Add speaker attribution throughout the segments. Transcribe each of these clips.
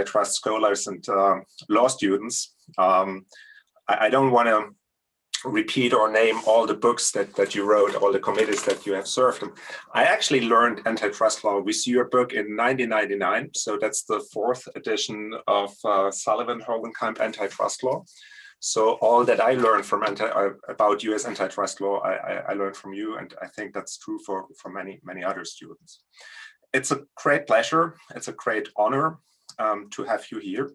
Speaker 1: antitrust scholars and law students. I don't want to repeat or name all the books that you wrote, all the committees that you have served. And I actually learned antitrust law with your book in 1999. So that's the 4th edition of Sullivan Hovenkamp Antitrust Law. So all that I learned from about US antitrust law, I learned from you, and I think that's true for many other students. It's a great pleasure. It's a great honor to have you here.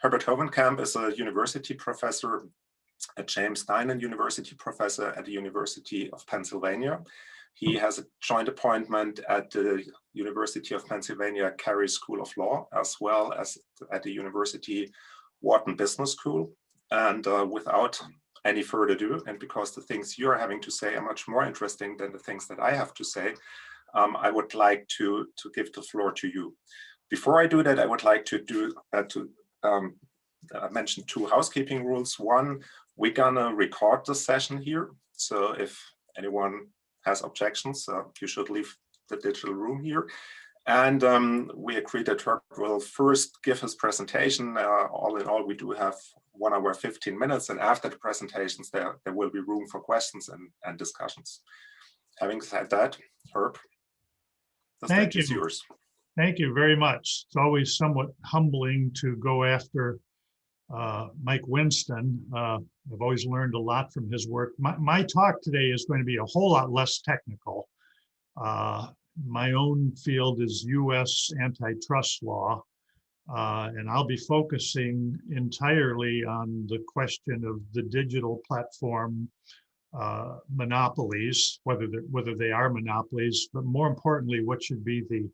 Speaker 1: Herbert Hovenkamp is a university professor at James Dinan University, professor at the University of Pennsylvania. He has a joint appointment at the University of Pennsylvania Carey School of Law, as well as at the University Wharton Business School. And without any further ado, and because the things you're having to say are much more interesting than the things that I have to say, I would like to give the floor to you. Before I do that, I would like to mention 2 housekeeping rules. One, we're gonna record the session here. So if anyone has objections, you should leave the digital room here. And we agreed that Herb will first give his presentation. All in all, we do have 1 hour, 15 minutes. And after the presentations, there will be room for questions and discussions. Having said that, Herb, the stage is yours.
Speaker 2: Thank you very much. It's always somewhat humbling to go after Mike Winston. I've always learned a lot from his work. My talk today is going to be a whole lot less technical. My own field is US antitrust law, and I'll be focusing entirely on the question of the digital platform monopolies, whether they are monopolies, but more importantly, what should be the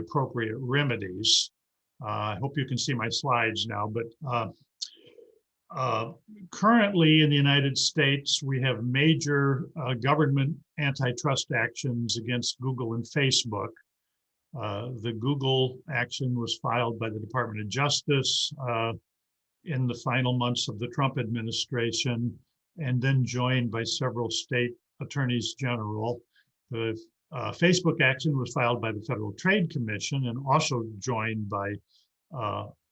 Speaker 2: appropriate remedies. I hope you can see my slides now, but currently in the United States, we have major government antitrust actions against Google and Facebook. The Google action was filed by the Department of Justice in the final months of the Trump administration, and then joined by several state attorneys general. The Facebook action was filed by the Federal Trade Commission and also joined by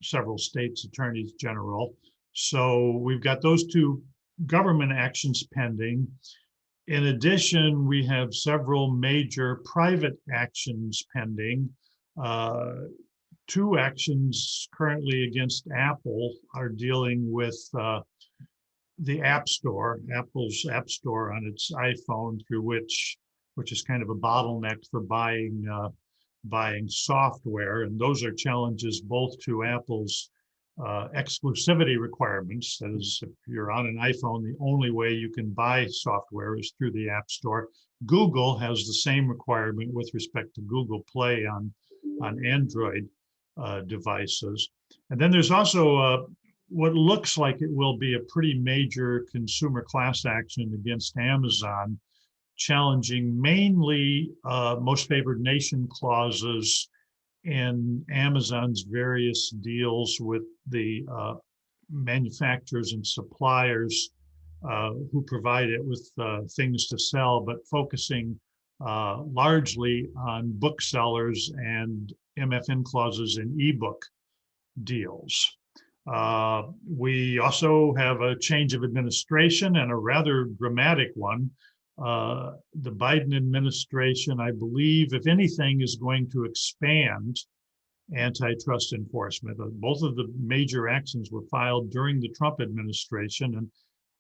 Speaker 2: several states' attorneys general. So we've got those 2 government actions pending. In addition, we have several major private actions pending. 2 actions currently against Apple are dealing with the App Store, Apple's App Store on its iPhone, through which is kind of a bottleneck for buying software. And those are challenges both to Apple's exclusivity requirements. That is, if you're on an iPhone, the only way you can buy software is through the App Store. Google has the same requirement with respect to Google Play on Android devices. And then there's also what looks like it will be a pretty major consumer class action against Amazon, challenging mainly most favored nation clauses in Amazon's various deals with the manufacturers and suppliers who provide it with things to sell, but focusing largely on booksellers and MFN clauses in ebook deals. We also have a change of administration, and a rather dramatic one. The Biden administration, I believe, if anything, is going to expand antitrust enforcement. Both of the major actions were filed during the Trump administration. And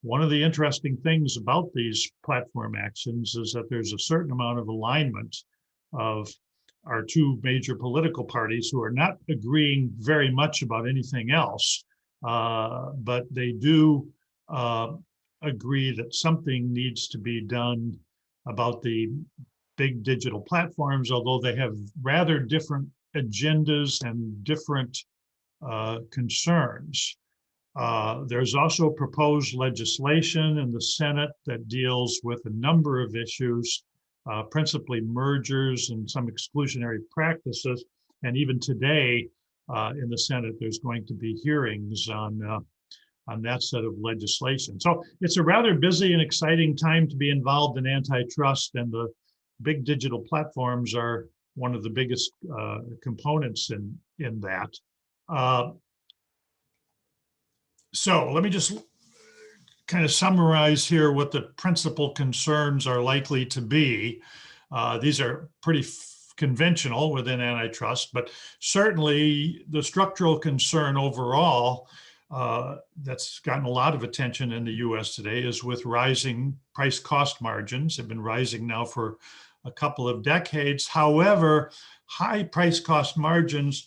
Speaker 2: one of the interesting things about these platform actions is that there's a certain amount of alignment of our 2 major political parties who are not agreeing very much about anything else, but they do agree that something needs to be done about the big digital platforms, although they have rather different agendas and different concerns. There's also proposed legislation in the Senate that deals with a number of issues, principally mergers and some exclusionary practices. And even today in the Senate, there's going to be hearings on that set of legislation. So it's a rather busy and exciting time to be involved in antitrust, and the big digital platforms are one of the biggest components in that. So let me just kind of summarize here what the principal concerns are likely to be. These are pretty conventional within antitrust, but certainly the structural concern overall that's gotten a lot of attention in the US today is with rising price cost margins. They've been rising now for a couple of decades. However, high price cost margins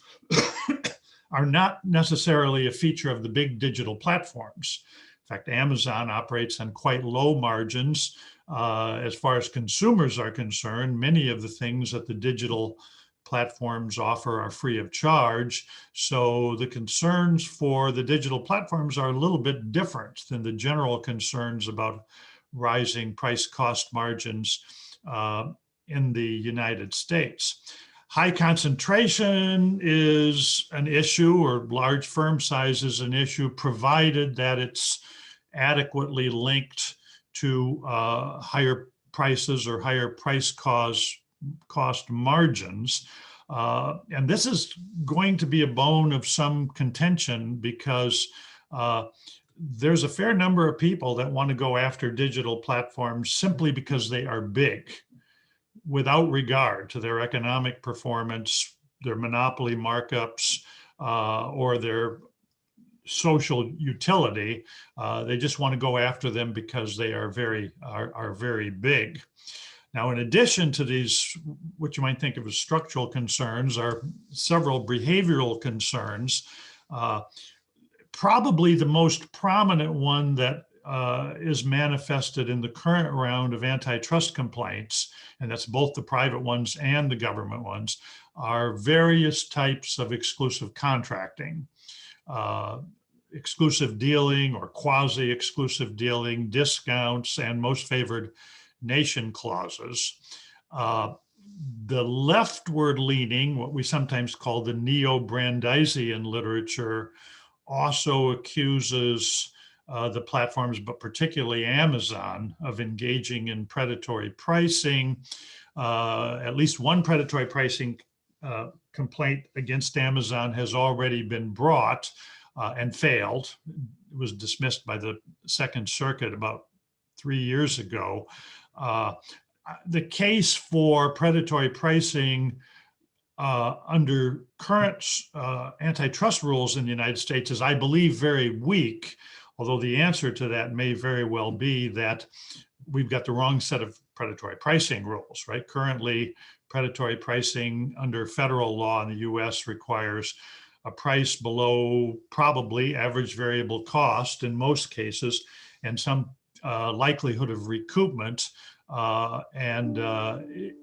Speaker 2: are not necessarily a feature of the big digital platforms. In fact, Amazon operates on quite low margins. As far as consumers are concerned, many of the things that the digital platforms offer are free of charge. So the concerns for the digital platforms are a little bit different than the general concerns about rising price cost margins in the United States. High concentration is an issue, or large firm size is an issue, provided that it's adequately linked to higher prices or higher price cost margins. And this is going to be a bone of some contention because there's a fair number of people that want to go after digital platforms simply because they are big, without regard to their economic performance, their monopoly markups, or their social utility. They just want to go after them because they are very big. Now, in addition to these, what you might think of as structural concerns, are several behavioral concerns. Probably the most prominent one that is manifested in the current round of antitrust complaints, and that's both the private ones and the government ones, are various types of exclusive contracting, exclusive dealing or quasi-exclusive dealing, discounts, and most favored nation clauses. The leftward leaning, what we sometimes call the neo-Brandeisian literature, also accuses the platforms, but particularly Amazon, of engaging in predatory pricing. At least one predatory pricing complaint against Amazon has already been brought and failed. It was dismissed by the Second Circuit about 3 years ago. The case for predatory pricing under current antitrust rules in the United States is, I believe, very weak, although the answer to that may very well be that we've got the wrong set of predatory pricing rules, right? Currently, predatory pricing under federal law in the US requires a price below probably average variable cost in most cases, and some likelihood of recoupment.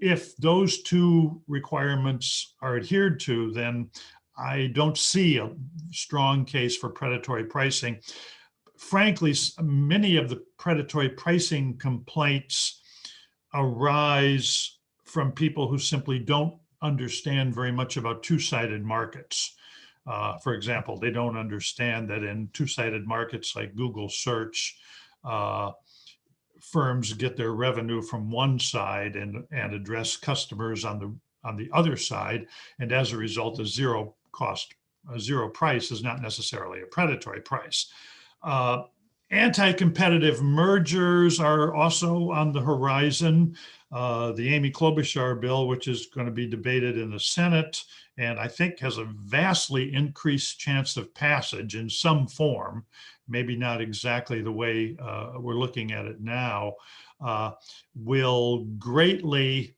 Speaker 2: If those two requirements are adhered to, then I don't see a strong case for predatory pricing. Frankly, many of the predatory pricing complaints arise from people who simply don't understand very much about two-sided markets. For example, they don't understand that in two-sided markets like Google search, firms get their revenue from one side and address customers on the other side, and as a result, a zero price is not necessarily a predatory price. Anti-competitive mergers are also on the horizon. The Amy Klobuchar bill, which is going to be debated in the Senate, and I think has a vastly increased chance of passage in some form, maybe not exactly the way we're looking at it now, will greatly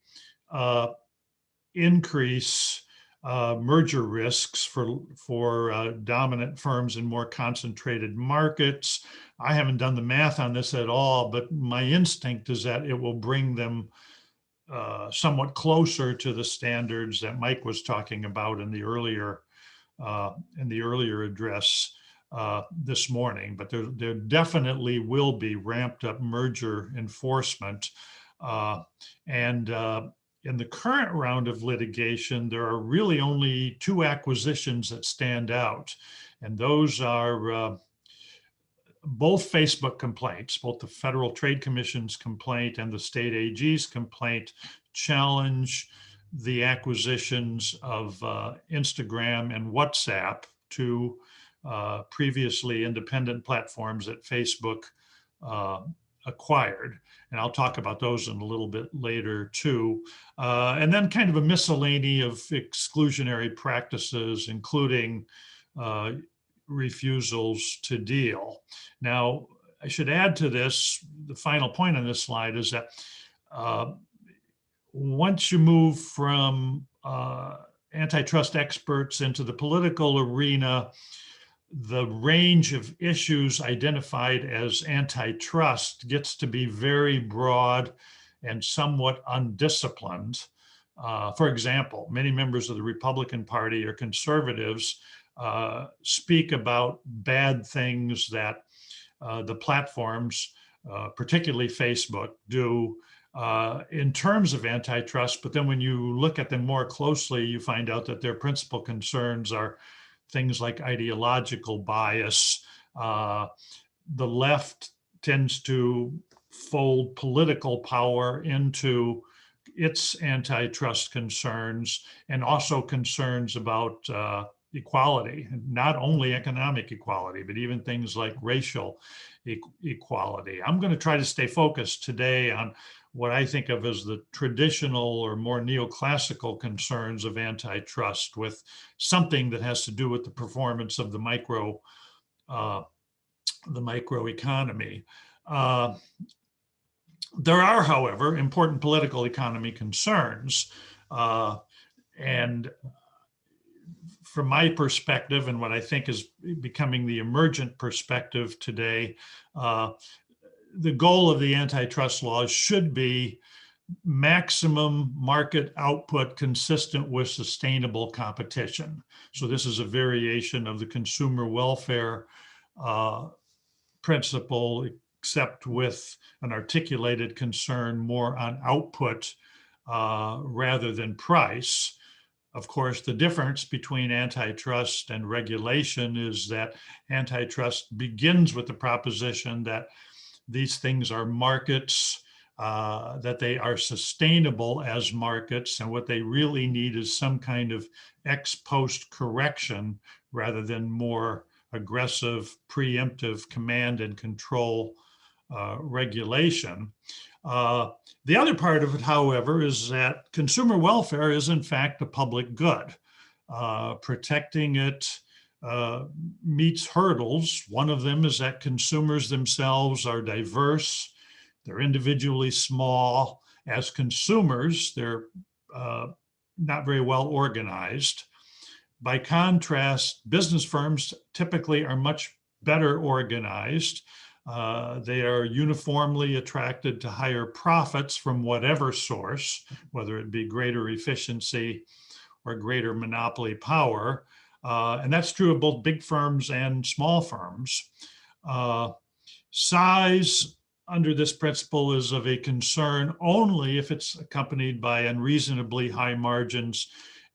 Speaker 2: increase merger risks for dominant firms in more concentrated markets. I haven't done the math on this at all, but my instinct is that it will bring them somewhat closer to the standards that Mike was talking about in the earlier address this morning. But there definitely will be ramped up merger enforcement, in the current round of litigation, there are really only two acquisitions that stand out, and those are both Facebook complaints. Both the Federal Trade Commission's complaint and the state AG's complaint challenge the acquisitions of Instagram and WhatsApp, two previously independent platforms that Facebook acquired. And I'll talk about those in a little bit later too. And then kind of a miscellany of exclusionary practices, including refusals to deal. Now, I should add to this, the final point on this slide is that once you move from antitrust experts into the political arena, the range of issues identified as antitrust gets to be very broad and somewhat undisciplined. For example, many members of the Republican Party or conservatives speak about bad things that the platforms, particularly Facebook, do in terms of antitrust, but then when you look at them more closely, you find out that their principal concerns are things like ideological bias. The left tends to fold political power into its antitrust concerns, and also concerns about equality, not only economic equality, but even things like racial equality. I'm going to try to stay focused today on what I think of as the traditional or more neoclassical concerns of antitrust, with something that has to do with the performance of the microeconomy. There are, however, important political economy concerns. And from my perspective, and what I think is becoming the emergent perspective today, the goal of the antitrust laws should be maximum market output consistent with sustainable competition. So this is a variation of the consumer welfare principle, except with an articulated concern more on output rather than price. Of course, the difference between antitrust and regulation is that antitrust begins with the proposition that these things are markets, that they are sustainable as markets, and what they really need is some kind of ex post correction rather than more aggressive, preemptive command and control regulation. The other part of it, however, is that consumer welfare is in fact a public good. Protecting it meets hurdles. One of them is that consumers themselves are diverse. They're individually small. As consumers, they're not very well organized. By contrast, business firms typically are much better organized. They are uniformly attracted to higher profits from whatever source, whether it be greater efficiency or greater monopoly power. And that's true of both big firms and small firms. Size under this principle is of a concern only if it's accompanied by unreasonably high margins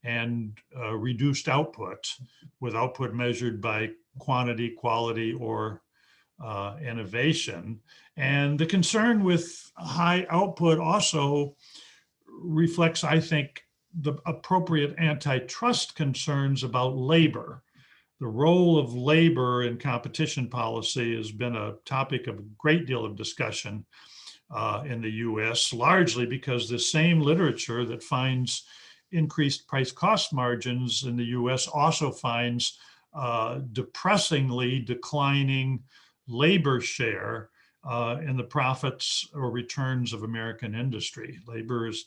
Speaker 2: and reduced output, with output measured by quantity, quality, or innovation. And the concern with high output also reflects, I think, the appropriate antitrust concerns about labor. The role of labor in competition policy has been a topic of a great deal of discussion in the US, largely because the same literature that finds increased price cost margins in the US also finds depressingly declining labor share in the profits or returns of American industry. Labor has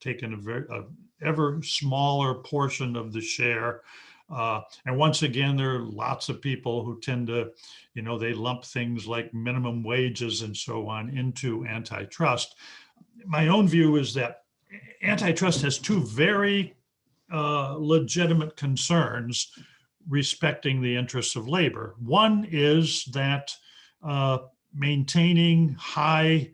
Speaker 2: taken a ever smaller portion of the share. And once again, there are lots of people who tend to, they lump things like minimum wages and so on into antitrust. My own view is that antitrust has two very legitimate concerns respecting the interests of labor. One is that maintaining high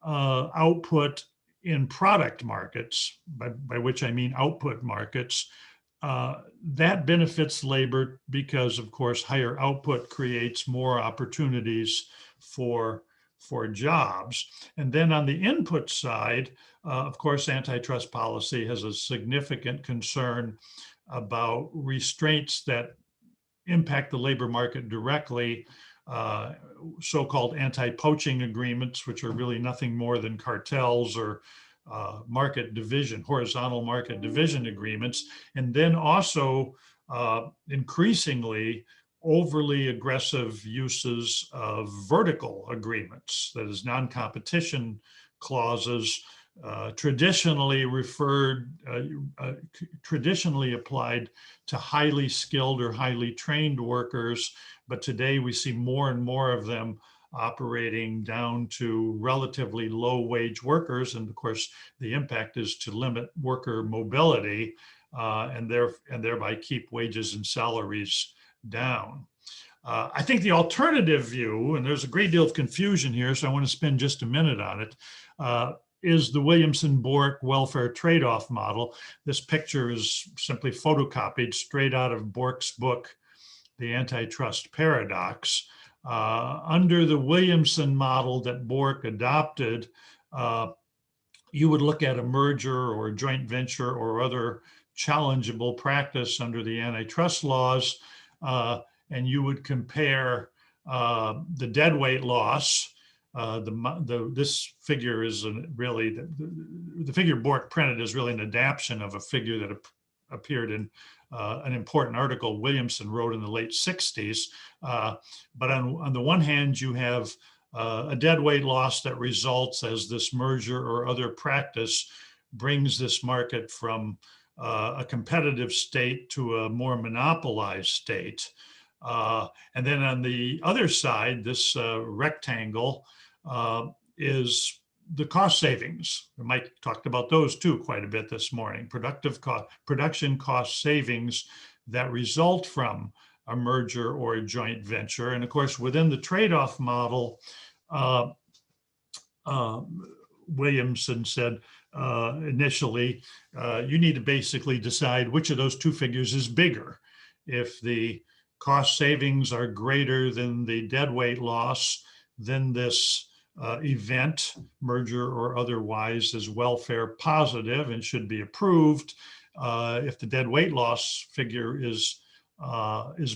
Speaker 2: output in product markets, by which I mean output markets, that benefits labor because, of course, higher output creates more opportunities for for jobs. And then on the input side, of course, antitrust policy has a significant concern about restraints that impact the labor market directly, so-called anti-poaching agreements, which are really nothing more than cartels or market division, horizontal market division agreements, and then also increasingly overly aggressive uses of vertical agreements, that is non-competition clauses, traditionally applied to highly skilled or highly trained workers, but today we see more and more of them operating down to relatively low wage workers. And of course, the impact is to limit worker mobility and thereby keep wages and salaries down. I think the alternative view, and there's a great deal of confusion here, so I want to spend just a minute on it, is the Williamson-Bork welfare trade-off model. This picture is simply photocopied straight out of Bork's book, The Antitrust Paradox. Under the Williamson model that Bork adopted, you would look at a merger or a joint venture or other challengeable practice under the antitrust laws, and you would compare the deadweight loss. This figure is really, the figure Bork printed is really an adaptation of a figure that appeared in an important article Williamson wrote in the late 60s. But on the one hand, you have a deadweight loss that results as this merger or other practice brings this market from a competitive state to a more monopolized state. And then on the other side, this rectangle is the cost savings. Mike talked about those too quite a bit this morning. Production cost savings that result from a merger or a joint venture. And of course, within the trade-off model, Williamson said initially, you need to basically decide which of those two figures is bigger. If the cost savings are greater than the deadweight loss, then this event, merger or otherwise, is welfare positive and should be approved. If the deadweight loss figure is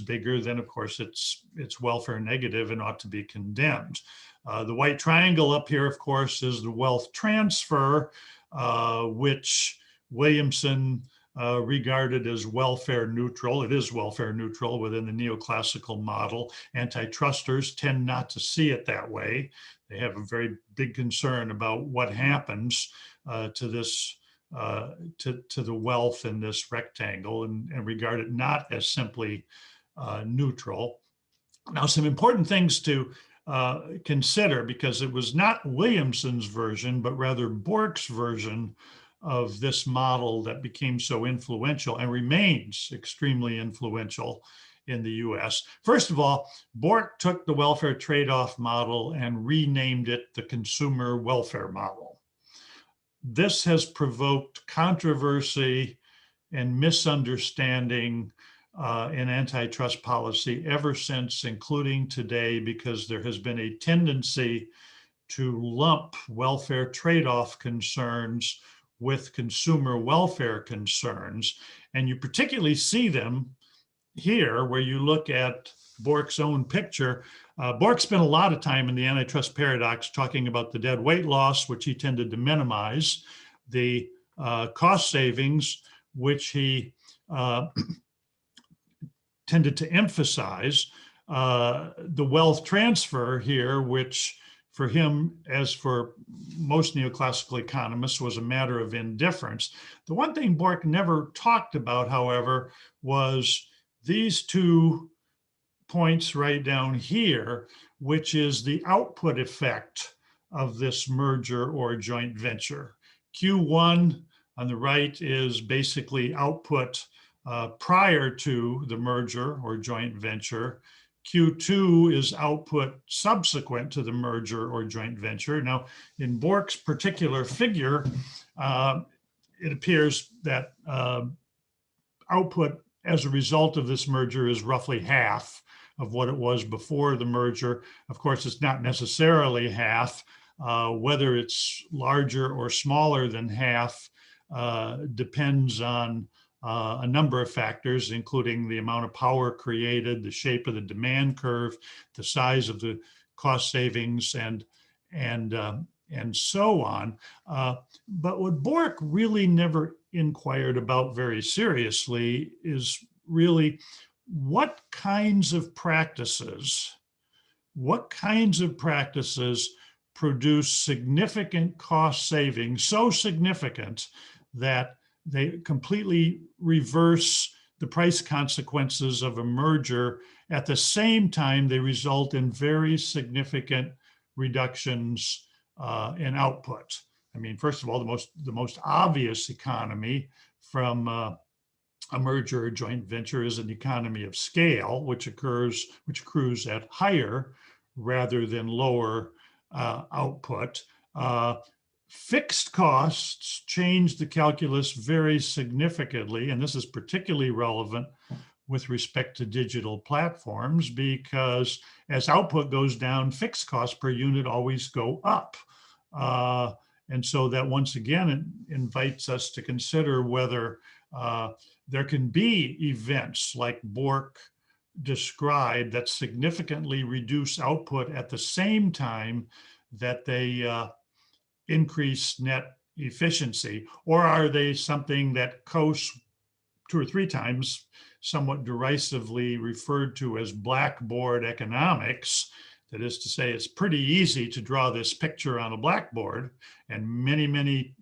Speaker 2: bigger, then of course it's welfare negative and ought to be condemned. The white triangle up here, of course, is the wealth transfer, which Williamson regarded as welfare neutral. It is welfare neutral within the neoclassical model. Antitrusters tend not to see it that way. They have a very big concern about what happens to this, to the wealth in this rectangle, and regard it not as simply neutral. Now, some important things to consider, because it was not Williamson's version, but rather Bork's version of this model that became so influential and remains extremely influential in the US. First of all, Bork took the welfare trade-off model and renamed it the consumer welfare model. This has provoked controversy and misunderstanding in antitrust policy ever since, including today, because there has been a tendency to lump welfare trade-off concerns with consumer welfare concerns. And you particularly see them here, where you look at Bork's own picture. Bork spent a lot of time in the antitrust paradox talking about the deadweight loss, which he tended to minimize, the cost savings, which he tended to emphasize, the wealth transfer here, which for him, as for most neoclassical economists, was a matter of indifference. The one thing Bork never talked about, however, was these 2 points right down here, which is the output effect of this merger or joint venture. Q1 on the right is basically output prior to the merger or joint venture. Q2 is output subsequent to the merger or joint venture. Now, in Bork's particular figure, it appears that output as a result of this merger is roughly half of what it was before the merger. Of course, it's not necessarily half. Whether it's larger or smaller than half depends on a number of factors, including the amount of power created, the shape of the demand curve, the size of the cost savings, and so on. But what Bork really never inquired about very seriously is really what kinds of practices produce significant cost savings, so significant that they completely reverse the price consequences of a merger. At the same time, they result in very significant reductions in output. I mean, first of all, the most obvious economy from a merger or joint venture is an economy of scale, which accrues at higher rather than lower output. Fixed costs change the calculus very significantly, and this is particularly relevant with respect to digital platforms, because as output goes down, fixed costs per unit always go up. And so that once again it invites us to consider whether there can be events like Bork described that significantly reduce output at the same time that they increase net efficiency, or are they something that Coase 2 or 3 times somewhat derisively referred to as blackboard economics? That is to say, it's pretty easy to draw this picture on a blackboard, and many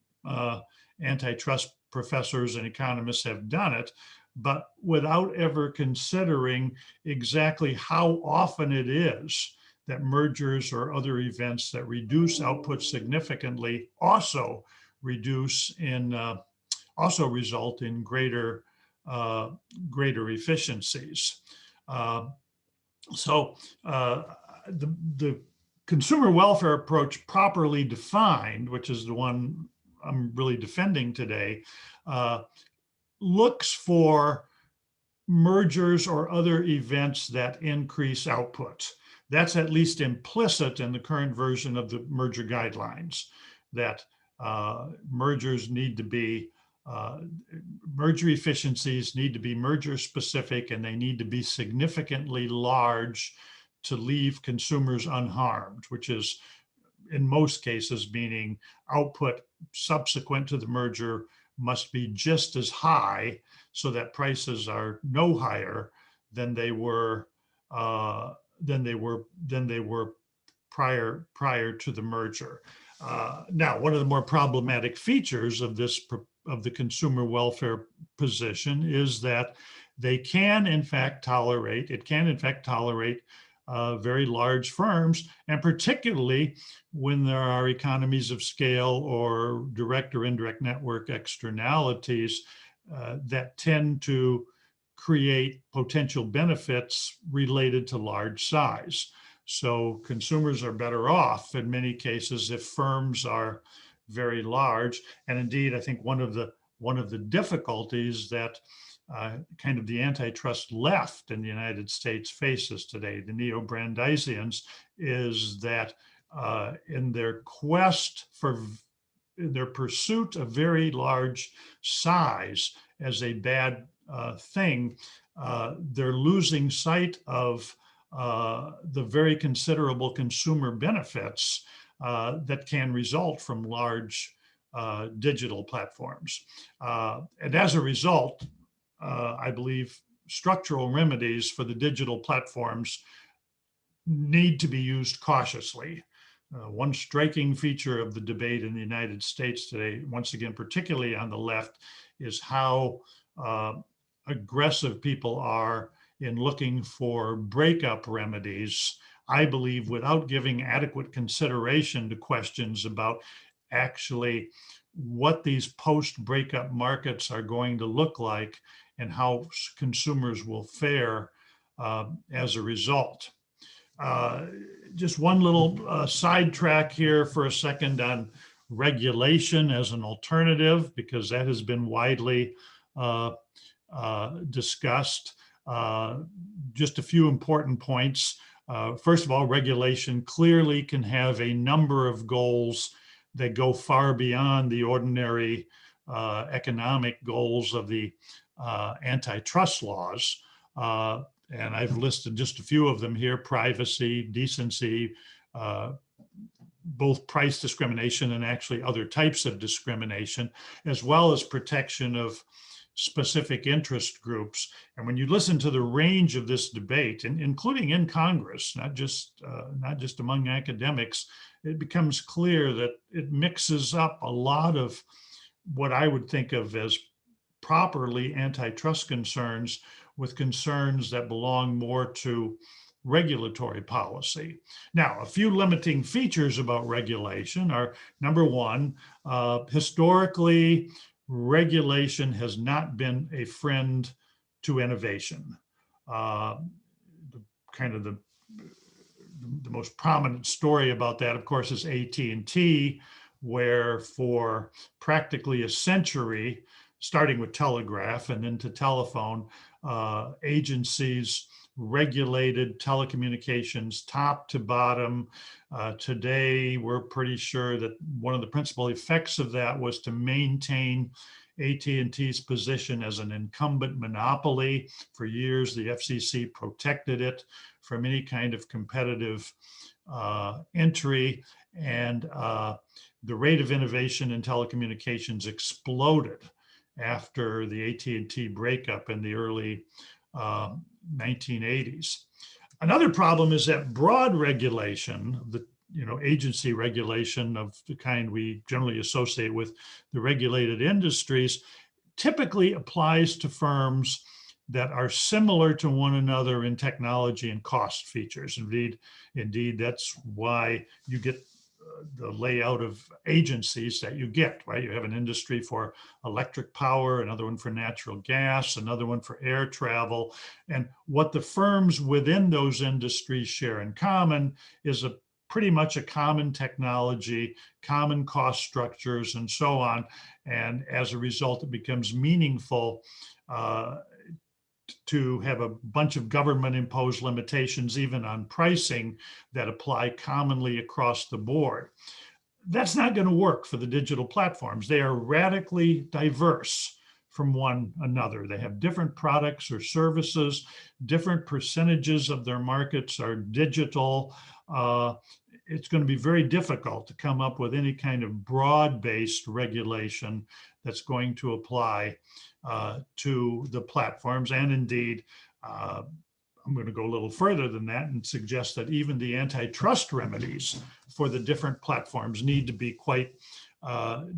Speaker 2: antitrust professors and economists have done it, but without ever considering exactly how often it is that mergers or other events that reduce output significantly also result in greater efficiencies. So the consumer welfare approach properly defined, which is the one I'm really defending today, looks for mergers or other events that increase output. That's at least implicit in the current version of the merger guidelines, that mergers need to be, merger efficiencies need to be merger specific, and they need to be significantly large to leave consumers unharmed, which is in most cases meaning output subsequent to the merger must be just as high so that prices are no higher than they were prior to the merger. Now, one of the more problematic features of the consumer welfare position is that it can in fact tolerate very large firms, and particularly when there are economies of scale or direct or indirect network externalities that tend to create potential benefits related to large size. So consumers are better off in many cases if firms are very large. And indeed, I think one of the difficulties that kind of the antitrust left in the United States faces today, the neo-Brandeisians, is that in their pursuit of very large size as a bad thing, they're losing sight of the very considerable consumer benefits that can result from large digital platforms. And as a result, I believe structural remedies for the digital platforms need to be used cautiously. One striking feature of the debate in the United States today, once again, particularly on the left, is how aggressive people are in looking for breakup remedies, I believe, without giving adequate consideration to questions about actually what these post-breakup markets are going to look like and how consumers will fare as a result. Just one little sidetrack here for a second on regulation as an alternative, because that has been widely discussed. Just a few important points. First of all, regulation clearly can have a number of goals that go far beyond the ordinary economic goals of the antitrust laws. And I've listed just a few of them here: privacy, decency, both price discrimination and actually other types of discrimination, as well as protection of specific interest groups. And when you listen to the range of this debate, including in Congress, not just among academics, it becomes clear that it mixes up a lot of what I would think of as properly antitrust concerns with concerns that belong more to regulatory policy. Now, a few limiting features about regulation are, number one, historically, regulation has not been a friend to innovation. The most prominent story about that, of course, is AT&T, where for practically a century, starting with telegraph and then to telephone, agencies regulated telecommunications top to bottom. Today, we're pretty sure that one of the principal effects of that was to maintain AT&T's position as an incumbent monopoly. For years, the FCC protected it from any kind of competitive entry, and the rate of innovation in telecommunications exploded after the AT&T breakup in the early 1980s. Another problem is that broad regulation, the agency regulation of the kind we generally associate with the regulated industries, typically applies to firms that are similar to one another in technology and cost features. Indeed, that's why you get the layout of agencies that you get, right? You have an industry for electric power, another one for natural gas, another one for air travel. And what the firms within those industries share in common is pretty much a common technology, common cost structures, and so on. And as a result, it becomes meaningful to have a bunch of government-imposed limitations, even on pricing, that apply commonly across the board. That's not going to work for the digital platforms. They are radically diverse from one another. They have different products or services, different percentages of their markets are digital. It's going to be very difficult to come up with any kind of broad-based regulation that's going to apply to the platforms. And indeed, I'm going to go a little further than that and suggest that even the antitrust remedies for the different platforms need to be quite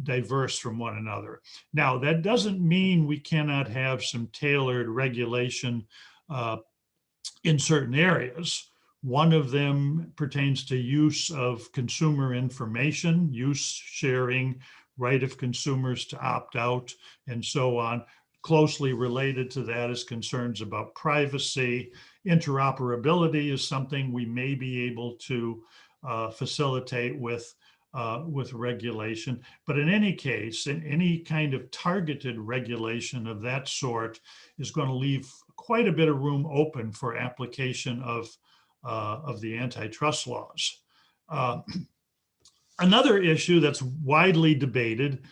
Speaker 2: diverse from one another. Now, that doesn't mean we cannot have some tailored regulation in certain areas. One of them pertains to use of consumer information, use sharing, right of consumers to opt out, and so on. Closely related to that is concerns about privacy. Interoperability is something we may be able to facilitate with regulation. But in any case, in any kind of targeted regulation of that sort is going to leave quite a bit of room open for application of the antitrust laws. Another issue that's widely debated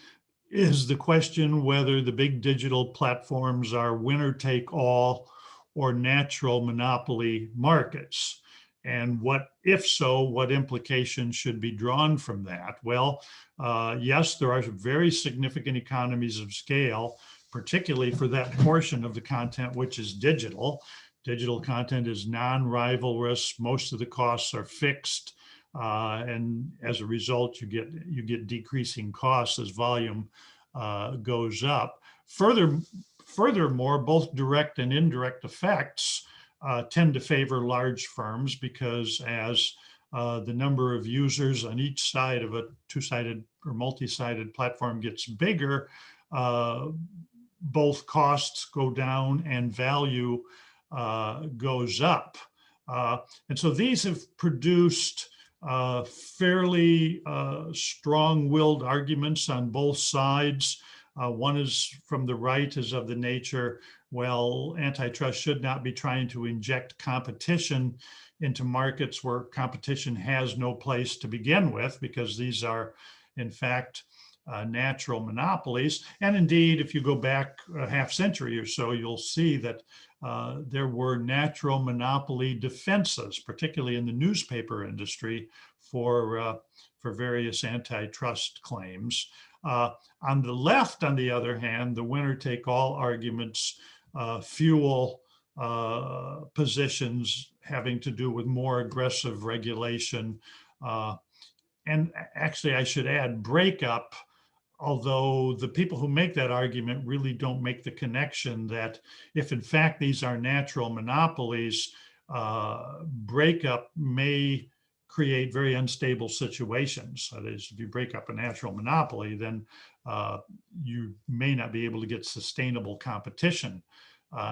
Speaker 2: is the question whether the big digital platforms are winner-take-all or natural monopoly markets. And if so, what implications should be drawn from that? Well, yes, there are very significant economies of scale, particularly for that portion of the content which is digital. Digital content is non-rivalrous. Most of the costs are fixed. And as a result, you get decreasing costs as volume goes up. Furthermore, both direct and indirect effects tend to favor large firms, because as the number of users on each side of a two-sided or multi-sided platform gets bigger, both costs go down and value goes up. And so these have produced fairly strong-willed arguments on both sides. One is from the right, is of the nature, well, antitrust should not be trying to inject competition into markets where competition has no place to begin with, because these are, in fact, natural monopolies. And indeed, if you go back a half century or so, you'll see that there were natural monopoly defenses, particularly in the newspaper industry, for various antitrust claims. On the left, on the other hand, the winner-take-all arguments fuel positions having to do with more aggressive regulation. And actually, I should add breakup, although the people who make that argument really don't make the connection that if in fact these are natural monopolies, breakup may create very unstable situations. That is, if you break up a natural monopoly, then you may not be able to get sustainable competition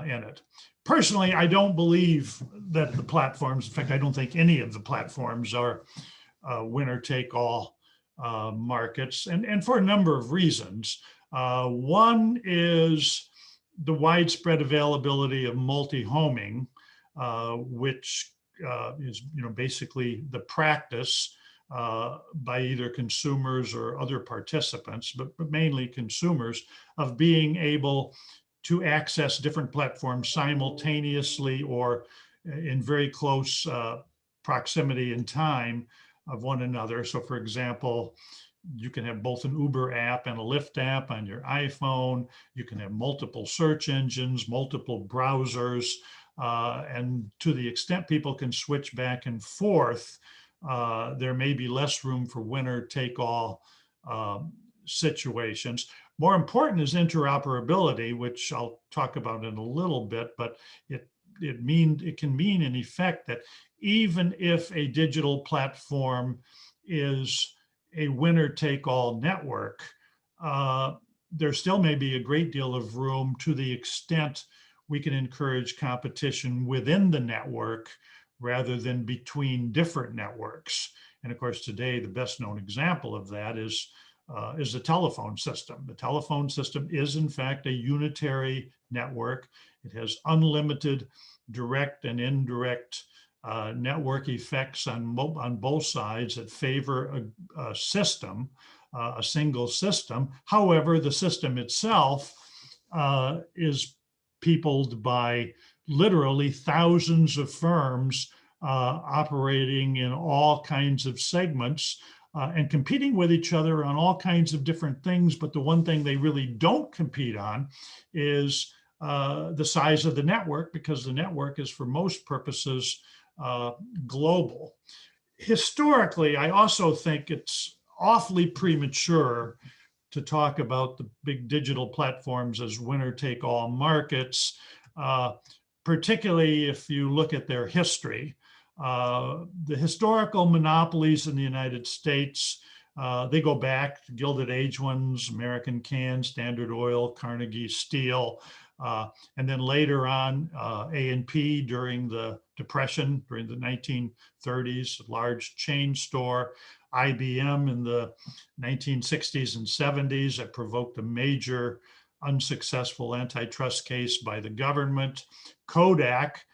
Speaker 2: in it. Personally, I don't believe that the platforms, in fact, I don't think any of the platforms are winner-take-all markets, and for a number of reasons. One is the widespread availability of multi-homing, which is basically the practice by either consumers or other participants, but mainly consumers, of being able to access different platforms simultaneously or in very close proximity in time of one another. So for example, you can have both an Uber app and a Lyft app on your iPhone. You can have multiple search engines, multiple browsers, and to the extent people can switch back and forth, there may be less room for winner-take-all situations. More important is interoperability, which I'll talk about in a little bit, but it can mean in effect that even if a digital platform is a winner-take-all network, there still may be a great deal of room to the extent we can encourage competition within the network rather than between different networks. And of course, today, the best known example of that is the telephone system. The telephone system is, in fact, a unitary network. It has unlimited direct and indirect network effects on both sides that favor a system, a single system. However, the system itself is peopled by literally thousands of firms operating in all kinds of segments and competing with each other on all kinds of different things. But the one thing they really don't compete on is the size of the network, because the network is, for most purposes, global. Historically, I also think it's awfully premature to talk about the big digital platforms as winner-take-all markets, particularly if you look at their history. The historical monopolies in the United States, they go back to Gilded Age ones, American Can, Standard Oil, Carnegie Steel, and then later on, A&P during the Depression, during the 1930s, large chain store, IBM in the 1960s and 70s that provoked a major unsuccessful antitrust case by the government. Kodak,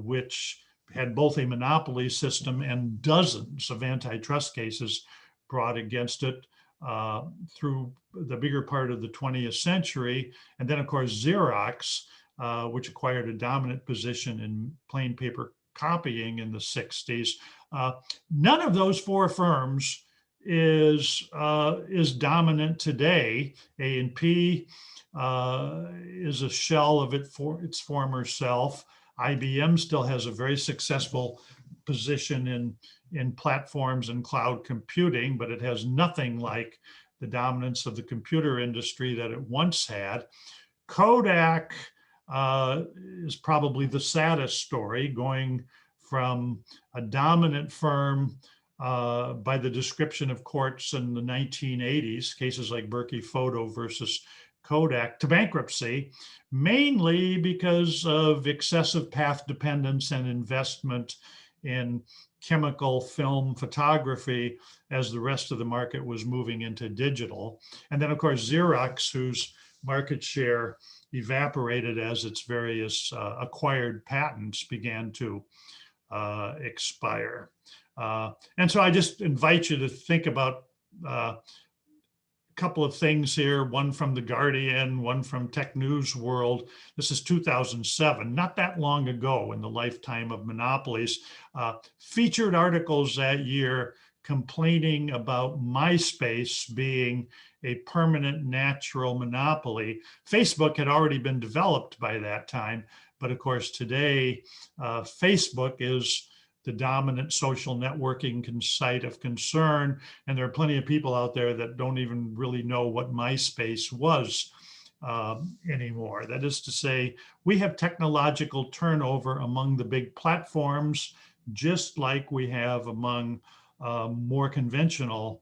Speaker 2: which had both a monopoly system and dozens of antitrust cases brought against it through the bigger part of the 20th century. And then, of course, Xerox, which acquired a dominant position in plain paper copying in the 60s. None of those four firms is dominant today. A&P is a shell of its former self. IBM still has a very successful position in platforms and cloud computing, but it has nothing like the dominance of the computer industry that it once had. Kodak is probably the saddest story, going from a dominant firm by the description of courts in the 1980s, cases like Berkey Photo versus Kodak, to bankruptcy, mainly because of excessive path dependence and investment in chemical film photography as the rest of the market was moving into digital. And then, of course, Xerox, whose market share evaporated as its various acquired patents began to expire. And so I just invite you to think about a couple of things here, one from The Guardian, one from Tech News World. This is 2007, not that long ago in the lifetime of monopolies. Featured articles that year complaining about MySpace being a permanent natural monopoly. Facebook had already been developed by that time, but of course today, Facebook is the dominant social networking site of concern. And there are plenty of people out there that don't even really know what MySpace was anymore. That is to say, we have technological turnover among the big platforms, just like we have among more conventional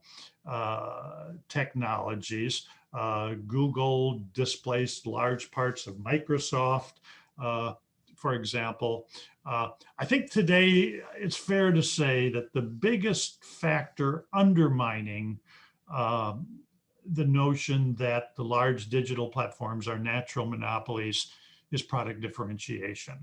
Speaker 2: technologies. Google displaced large parts of Microsoft, for example. I think today it's fair to say that the biggest factor undermining the notion that the large digital platforms are natural monopolies is product differentiation.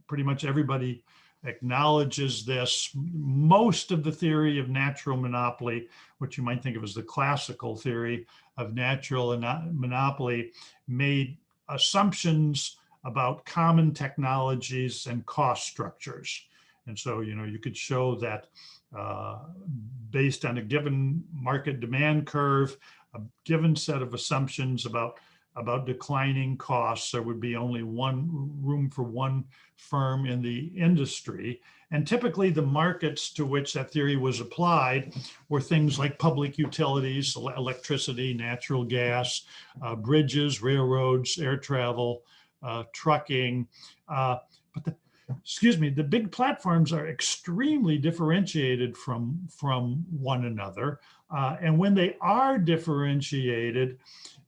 Speaker 2: Pretty much everybody acknowledges this. Most of the theory of natural monopoly, which you might think of as the classical theory of natural monopoly, made assumptions about common technologies and cost structures. And so, you could show that based on a given market demand curve, a given set of assumptions about declining costs, there would be only room for one firm in the industry. And typically the markets to which that theory was applied were things like public utilities, electricity, natural gas, bridges, railroads, air travel, trucking, but the big platforms are extremely differentiated from one another. And when they are differentiated,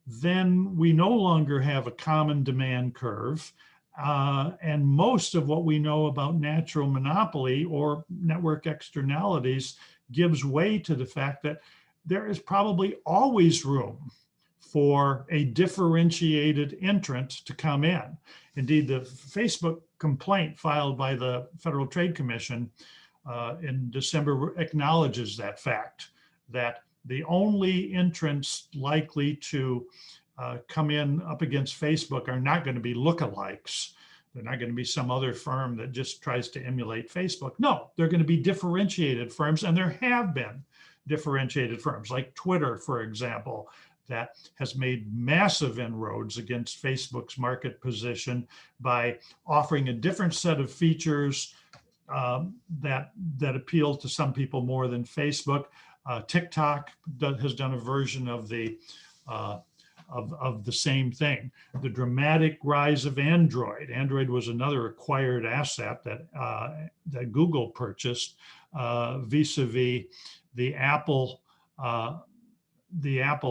Speaker 2: then we no longer have a common demand curve. And most of what we know about natural monopoly or network externalities gives way to the fact that there is probably always room for a differentiated entrant to come in. Indeed, the Facebook complaint filed by the Federal Trade Commission in December acknowledges that fact, that the only entrants likely to come in up against Facebook are not going to be lookalikes. They're not going to be some other firm that just tries to emulate Facebook. No, they're going to be differentiated firms, and there have been differentiated firms like Twitter, for example, that has made massive inroads against Facebook's market position by offering a different set of features that appeal to some people more than Facebook. TikTok has done a version of the same thing. The dramatic rise of Android. Android was another acquired asset that Google purchased vis-a-vis the Apple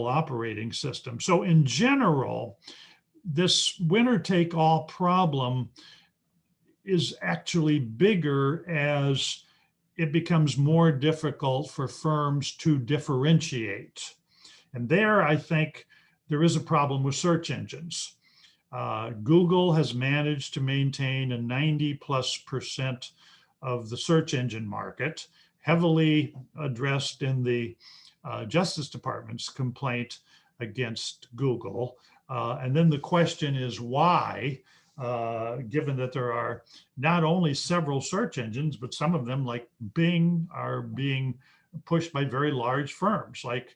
Speaker 2: operating system. So in general, this winner-take-all problem is actually bigger as it becomes more difficult for firms to differentiate. And there, I think, there is a problem with search engines. Google has managed to maintain a 90+% of the search engine market, heavily addressed in the Justice Department's complaint against Google. And then the question is why, given that there are not only several search engines, but some of them like Bing are being pushed by very large firms like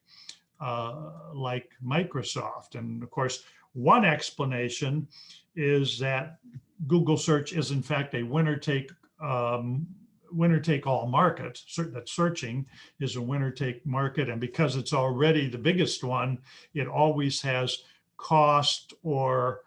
Speaker 2: Microsoft. And of course, one explanation is that Google search is in fact a winner-take-all market, that searching is a winner-take market. And because it's already the biggest one, it always has cost or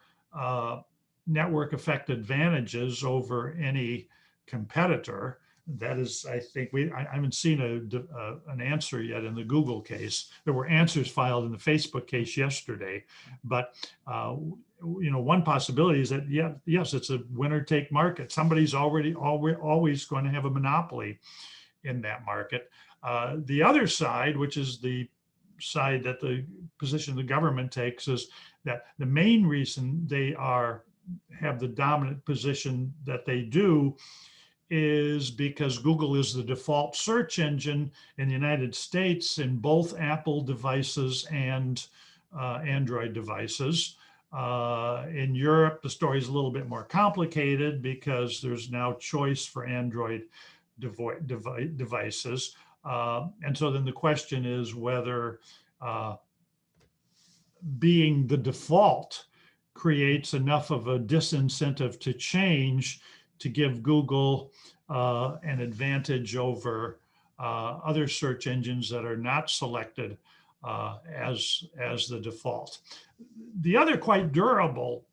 Speaker 2: network effect advantages over any competitor. That is, I think, I haven't seen an answer yet in the Google case. There were answers filed in the Facebook case yesterday, but one possibility is that yes, it's a winner-take market. Somebody's always going to have a monopoly in that market. The other side, which is the side that the position the government takes, is that the main reason they have the dominant position that they do is because Google is the default search engine in the United States in both Apple devices and Android devices. In Europe, the story is a little bit more complicated because there's now choice for Android devices. And so then the question is whether being the default creates enough of a disincentive to change to give Google an advantage over other search engines that are not selected as the default. The other quite durable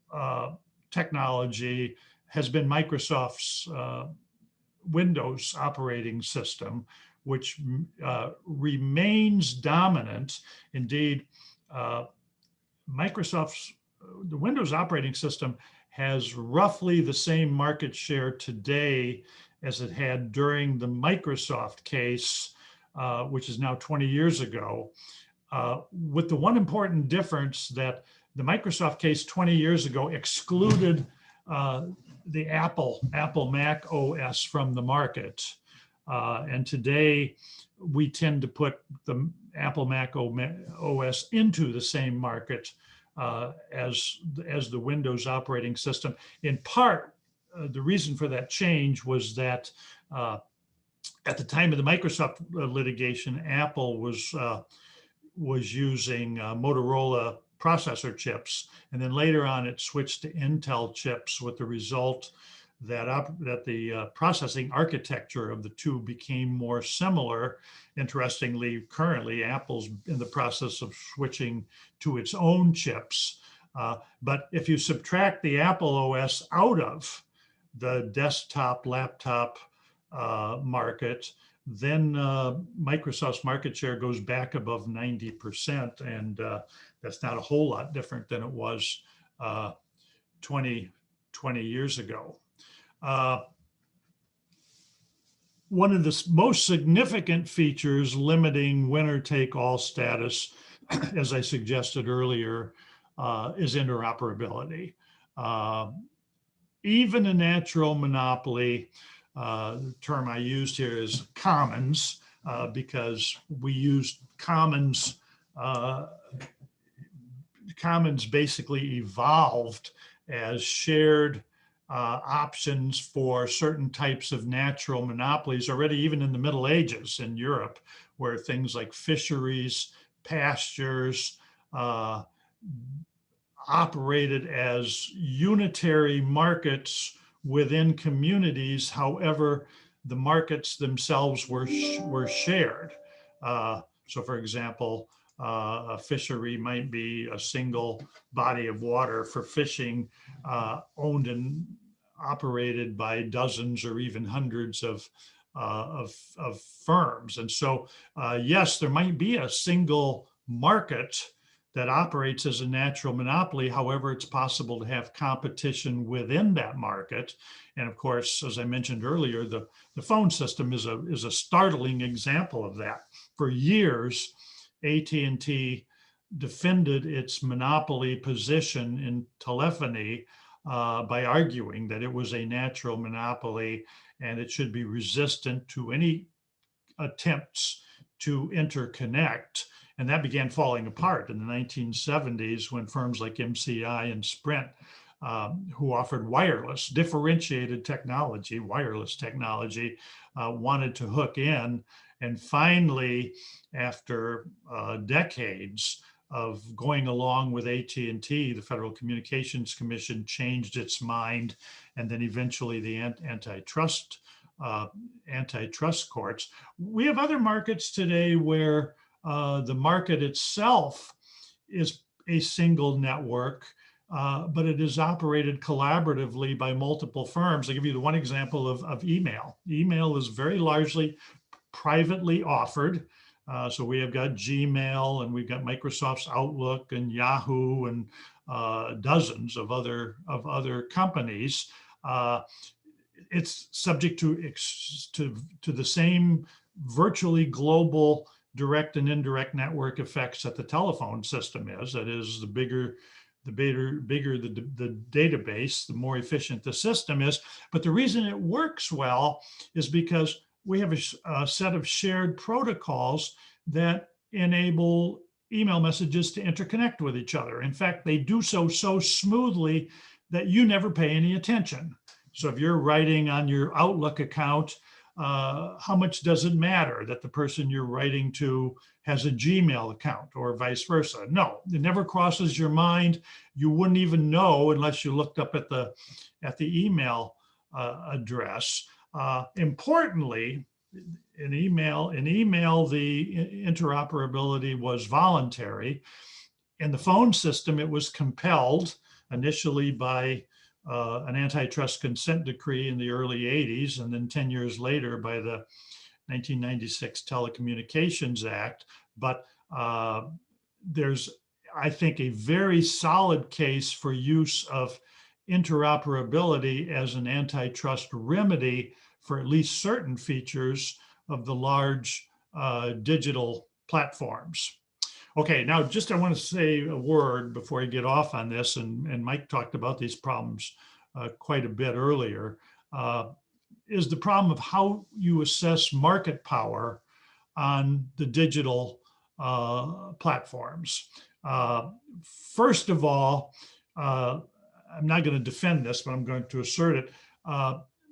Speaker 2: technology has been Microsoft's Windows operating system, which remains dominant. Indeed, the Windows operating system has roughly the same market share today as it had during the Microsoft case, which is now 20 years ago, with the one important difference that the Microsoft case 20 years ago excluded the Apple Mac OS from the market. And today we tend to put the Apple Mac OS into the same market as the Windows operating system. In part, the reason for that change was that at the time of the Microsoft litigation, Apple was using Motorola processor chips, and then later on it switched to Intel chips, with the result that the processing architecture of the two became more similar. Interestingly, currently Apple's in the process of switching to its own chips. But if you subtract the Apple OS out of the desktop, laptop market, then Microsoft's market share goes back above 90%. And that's not a whole lot different than it was 20 years ago. One of the most significant features limiting winner-take-all status, as I suggested earlier, is interoperability. Even a natural monopoly, the term I used here is commons, because we use commons. Commons basically evolved as shared options for certain types of natural monopolies already even in the Middle Ages in Europe, where things like fisheries, pastures operated as unitary markets within communities. However, the markets themselves were shared. So for example, a fishery might be a single body of water for fishing, owned and operated by dozens or even hundreds of firms. And so, yes, there might be a single market that operates as a natural monopoly. However, it's possible to have competition within that market. And of course, as I mentioned earlier, the phone system is a startling example of that. For years, AT&T defended its monopoly position in telephony by arguing that it was a natural monopoly and it should be resistant to any attempts to interconnect. And that began falling apart in the 1970s when firms like MaCCI and Sprint, who offered wireless, differentiated technology, wireless technology, wanted to hook in. And finally, after decades of going along with AT&T, the Federal Communications Commission changed its mind, and then eventually the antitrust courts. We have other markets today where the market itself is a single network, but it is operated collaboratively by multiple firms. I'll give you the one example of email. Email is very largely privately offered. So we have got Gmail, and we've got Microsoft's Outlook and Yahoo and dozens of other companies. It's subject to the same virtually global direct and indirect network effects that the telephone system is. That is, the bigger bigger the database, the more efficient the system is. But the reason it works well is because we have a set of shared protocols that enable email messages to interconnect with each other. In fact, they do so smoothly that you never pay any attention. So if you're writing on your Outlook account, how much does it matter that the person you're writing to has a Gmail account or vice versa? No, it never crosses your mind. You wouldn't even know unless you looked up at the email address. Importantly, in email, the interoperability was voluntary. In the phone system, it was compelled initially by an antitrust consent decree in the early 80s, and then 10 years later by the 1996 Telecommunications Act. But there's, I think, a very solid case for use of interoperability as an antitrust remedy for at least certain features of the large digital platforms. Okay, now just I want to say a word before I get off on this, and Mike talked about these problems quite a bit earlier, is the problem of how you assess market power on the digital platforms. First of all, I'm not going to defend this, but I'm going to assert it.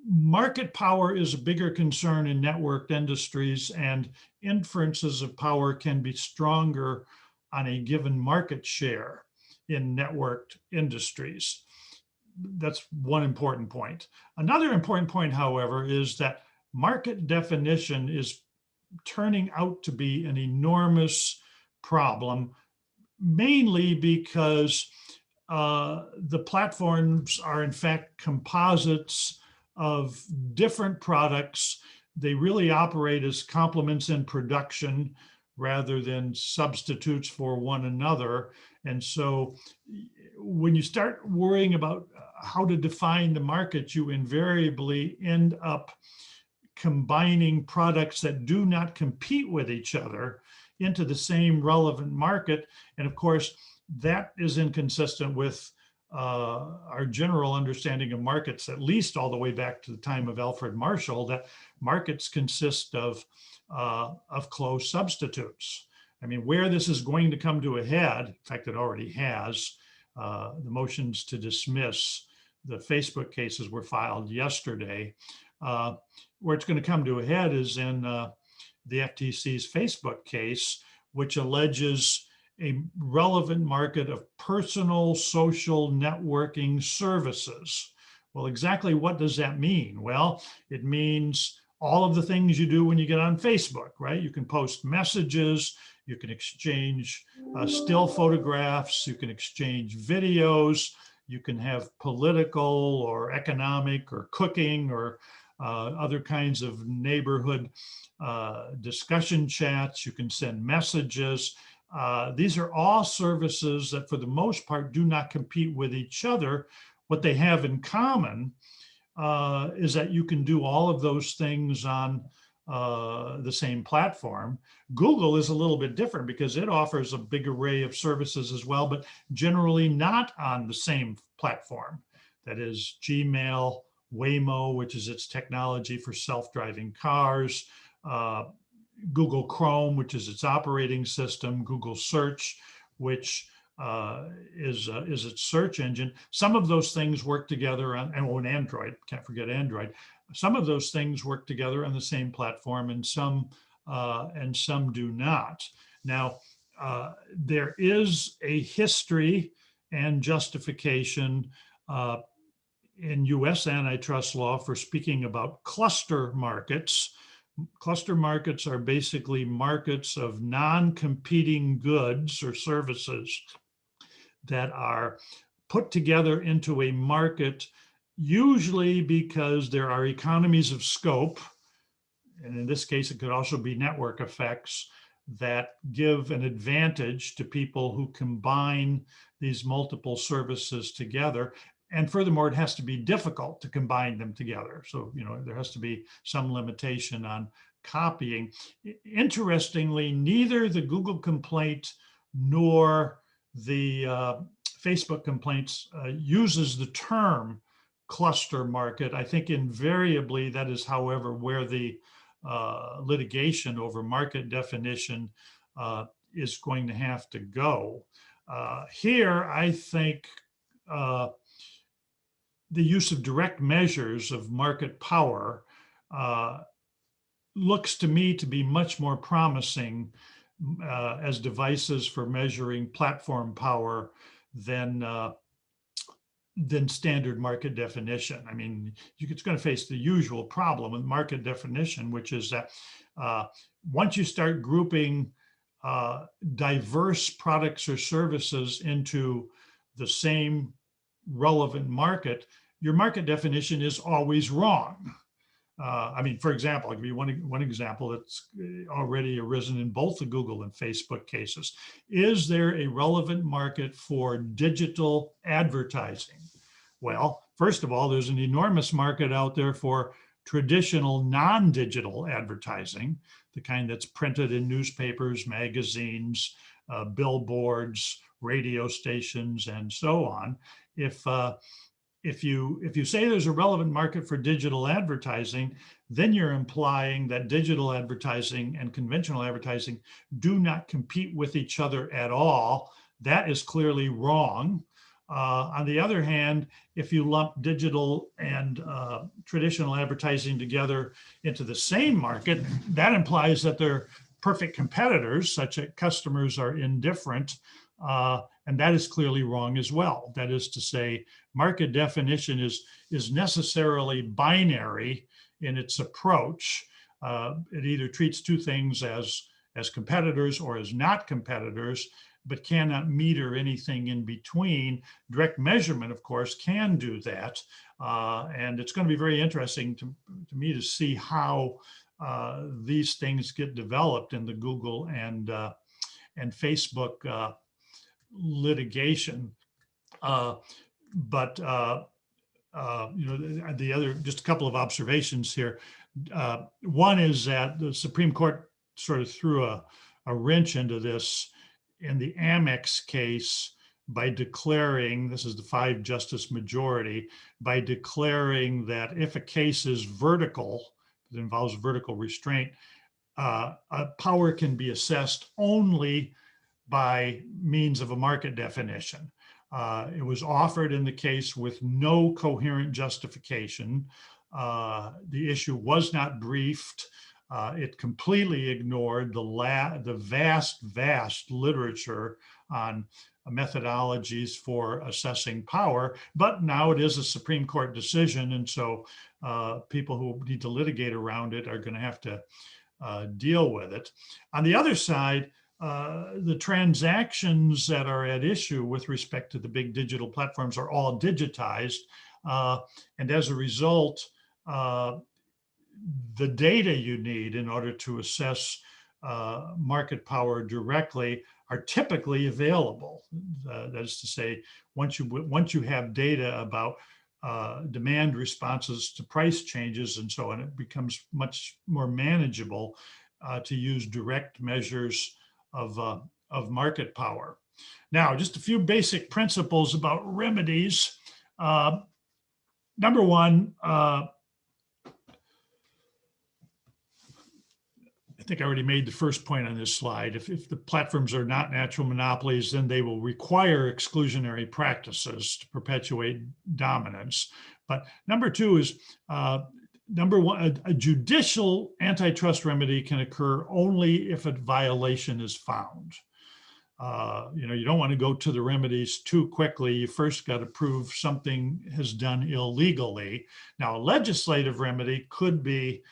Speaker 2: Market power is a bigger concern in networked industries, and inferences of power can be stronger on a given market share in networked industries. That's one important point. Another important point, however, is that market definition is turning out to be an enormous problem, mainly because the platforms are in fact composites of different products. They really operate as complements in production rather than substitutes for one another. And so when you start worrying about how to define the market, you invariably end up combining products that do not compete with each other into the same relevant market. And of course, that is inconsistent with our general understanding of markets, at least all the way back to the time of Alfred Marshall, that markets consist of closed substitutes. I mean, where this is going to come to a head, in fact, it already has, the motions to dismiss the Facebook cases were filed yesterday. Where it's going to come to a head is in the FTC's Facebook case, which alleges a relevant market of personal social networking services. Well, exactly what does that mean? Well, it means all of the things you do when you get on Facebook, right? You can post messages, you can exchange still photographs, you can exchange videos, you can have political or economic or cooking or other kinds of neighborhood discussion chats, you can send messages. These are all services that for the most part do not compete with each other. What they have in common is that you can do all of those things on the same platform. Google is a little bit different because it offers a big array of services as well, but generally not on the same platform. That is Gmail, Waymo, which is its technology for self-driving cars, Google Chrome, which is its operating system, Google Search, which is its search engine. Some of those things work together on Android, can't forget Android. Some of those things work together on the same platform, and some do not. Now, there is a history and justification in US antitrust law for speaking about cluster markets. Cluster markets are basically markets of non-competing goods or services that are put together into a market, usually because there are economies of scope, and in this case, it could also be network effects that give an advantage to people who combine these multiple services together. And furthermore, it has to be difficult to combine them together. So, there has to be some limitation on copying. Interestingly, neither the Google complaint nor the Facebook complaints uses the term cluster market. I think invariably that is, however, where the litigation over market definition is going to have to go. Here, I think the use of direct measures of market power looks to me to be much more promising as devices for measuring platform power than standard market definition. I mean, it's going to face the usual problem with market definition, which is that once you start grouping diverse products or services into the same relevant market, your market definition is always wrong. I mean, for example, I'll give you one example that's already arisen in both the Google and Facebook cases. Is there a relevant market for digital advertising? Well, first of all, there's an enormous market out there for traditional non-digital advertising, the kind that's printed in newspapers, magazines, billboards, radio stations, and so on. If you say there's a relevant market for digital advertising, then you're implying that digital advertising and conventional advertising do not compete with each other at all. That is clearly wrong. On the other hand, if you lump digital and traditional advertising together into the same market, that implies that they're perfect competitors, such that customers are indifferent. And that is clearly wrong as well. That is to say, market definition is necessarily binary in its approach. It either treats two things as competitors or as not competitors, but cannot meter anything in between. Direct measurement, of course, can do that. And it's going to be very interesting to me to see how these things get developed in the Google and Facebook litigation. But the other, just a couple of observations here. One is that the Supreme Court sort of threw a wrench into this in the Amex case by declaring, this is the 5-justice majority, by declaring that if a case is vertical, it involves vertical restraint, power can be assessed only by means of a market definition. It was offered in the case with no coherent justification. The issue was not briefed. It completely ignored the vast literature on methodologies for assessing power, but now it is a Supreme Court decision, and so people who need to litigate around it are going to have to deal with it. On the other side, the transactions that are at issue with respect to the big digital platforms are all digitized, and as a result, the data you need in order to assess market power directly are typically available. That is to say, once you have data about demand responses to price changes and so on, it becomes much more manageable to use direct measures of market power. Now, just a few basic principles about remedies. Number one, I think I already made the first point on this slide. If the platforms are not natural monopolies, then they will require exclusionary practices to perpetuate dominance. But number two is, number one, a judicial antitrust remedy can occur only if a violation is found. You don't want to go to the remedies too quickly. You first got to prove something has done illegally. Now, a legislative remedy could be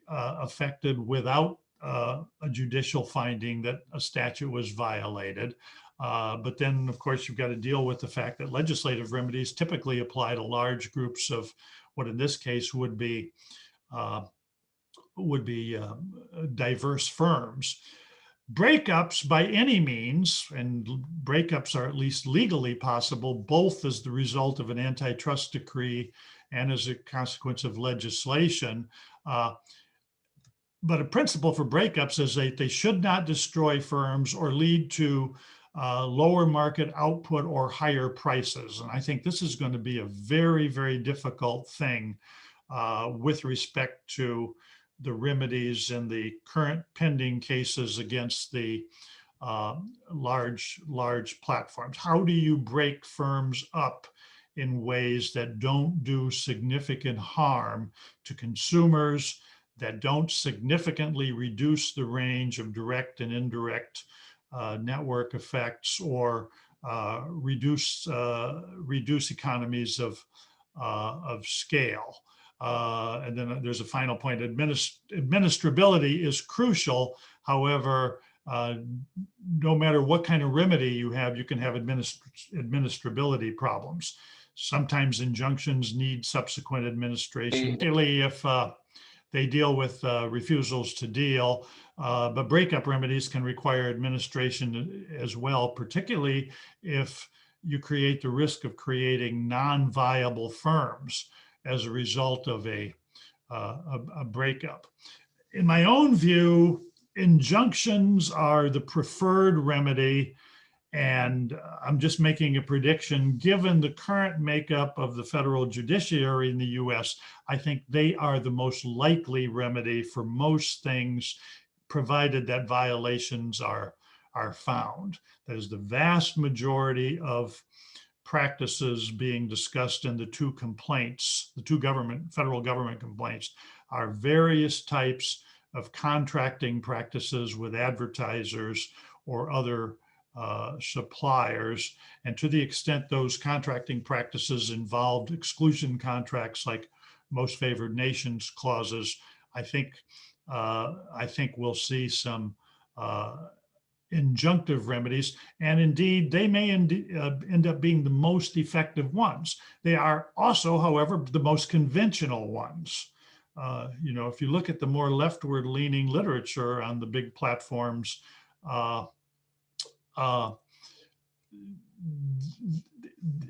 Speaker 2: affected without a judicial finding that a statute was violated. But then, of course, you've got to deal with the fact that legislative remedies typically apply to large groups of what in this case would be diverse firms. Breakups by any means, and breakups are at least legally possible, both as the result of an antitrust decree and as a consequence of legislation. But a principle for breakups is that they should not destroy firms or lead to lower market output or higher prices. And I think this is going to be a very, very difficult thing with respect to the remedies in the current pending cases against the large platforms. How do you break firms up in ways that don't do significant harm to consumers, that don't significantly reduce the range of direct and indirect network effects, or reduce economies of scale? And then there's a final point. Administrability is crucial. However, no matter what kind of remedy you have, you can have administrability problems. Sometimes injunctions need subsequent administration, particularly if they deal with refusals to deal, but breakup remedies can require administration as well, particularly if you create the risk of creating non-viable firms as a result of a breakup. In my own view, injunctions are the preferred remedy, and I'm just making a prediction. Given the current makeup of the federal judiciary in the US, I think they are the most likely remedy for most things, provided that violations are found. That is, the vast majority of practices being discussed in the two complaints, the two federal government complaints, are various types of contracting practices with advertisers or other suppliers. And to the extent those contracting practices involved exclusion contracts like most favored nations clauses, I think we'll see some injunctive remedies, and indeed they may end up being the most effective ones. They are also, however, the most conventional ones. If you look at the more leftward leaning literature on the big platforms,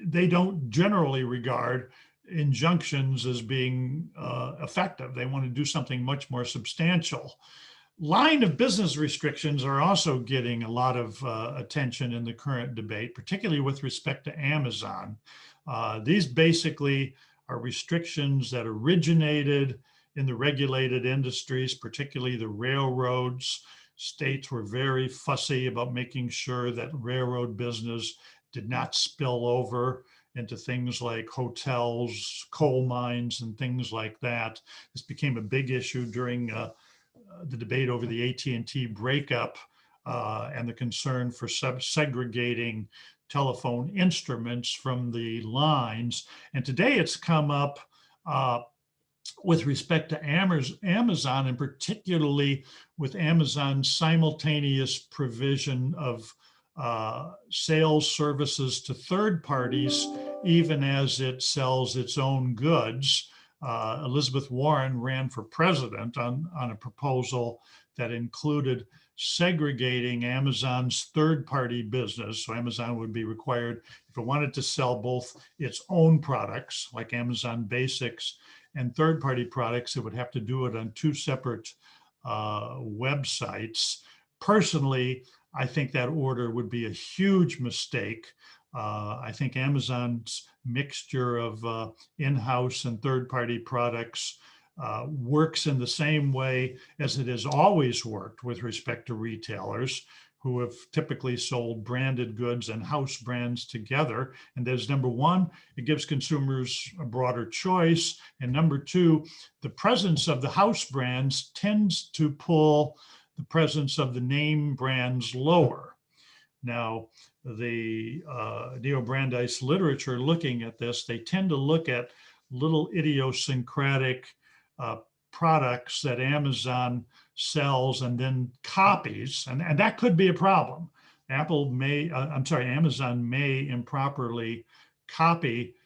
Speaker 2: they don't generally regard injunctions as being effective. They want to do something much more substantial. Line of business restrictions are also getting a lot of attention in the current debate, particularly with respect to Amazon. These basically are restrictions that originated in the regulated industries, particularly the railroads. States were very fussy about making sure that railroad business did not spill over into things like hotels, coal mines, and things like that. This became a big issue during the debate over the AT&T breakup and the concern for segregating telephone instruments from the lines. And today it's come up with respect to Amazon, and particularly with Amazon's simultaneous provision of sales services to third parties, even as it sells its own goods. Elizabeth Warren ran for president on a proposal that included segregating Amazon's third-party business. So Amazon would be required, if it wanted to sell both its own products, like Amazon Basics, and third-party products, it would have to do it on two separate websites. Personally, I think that order would be a huge mistake. I think Amazon's mixture of in-house and third-party products works in the same way as it has always worked with respect to retailers, who have typically sold branded goods and house brands together. And there's number one, it gives consumers a broader choice. And number two, the presence of the house brands tends to pull the presence of the name brands lower. Now, the Neo-Brandeis literature looking at this, they tend to look at little idiosyncratic products that Amazon sells and then copies, and that could be a problem. Amazon may improperly copy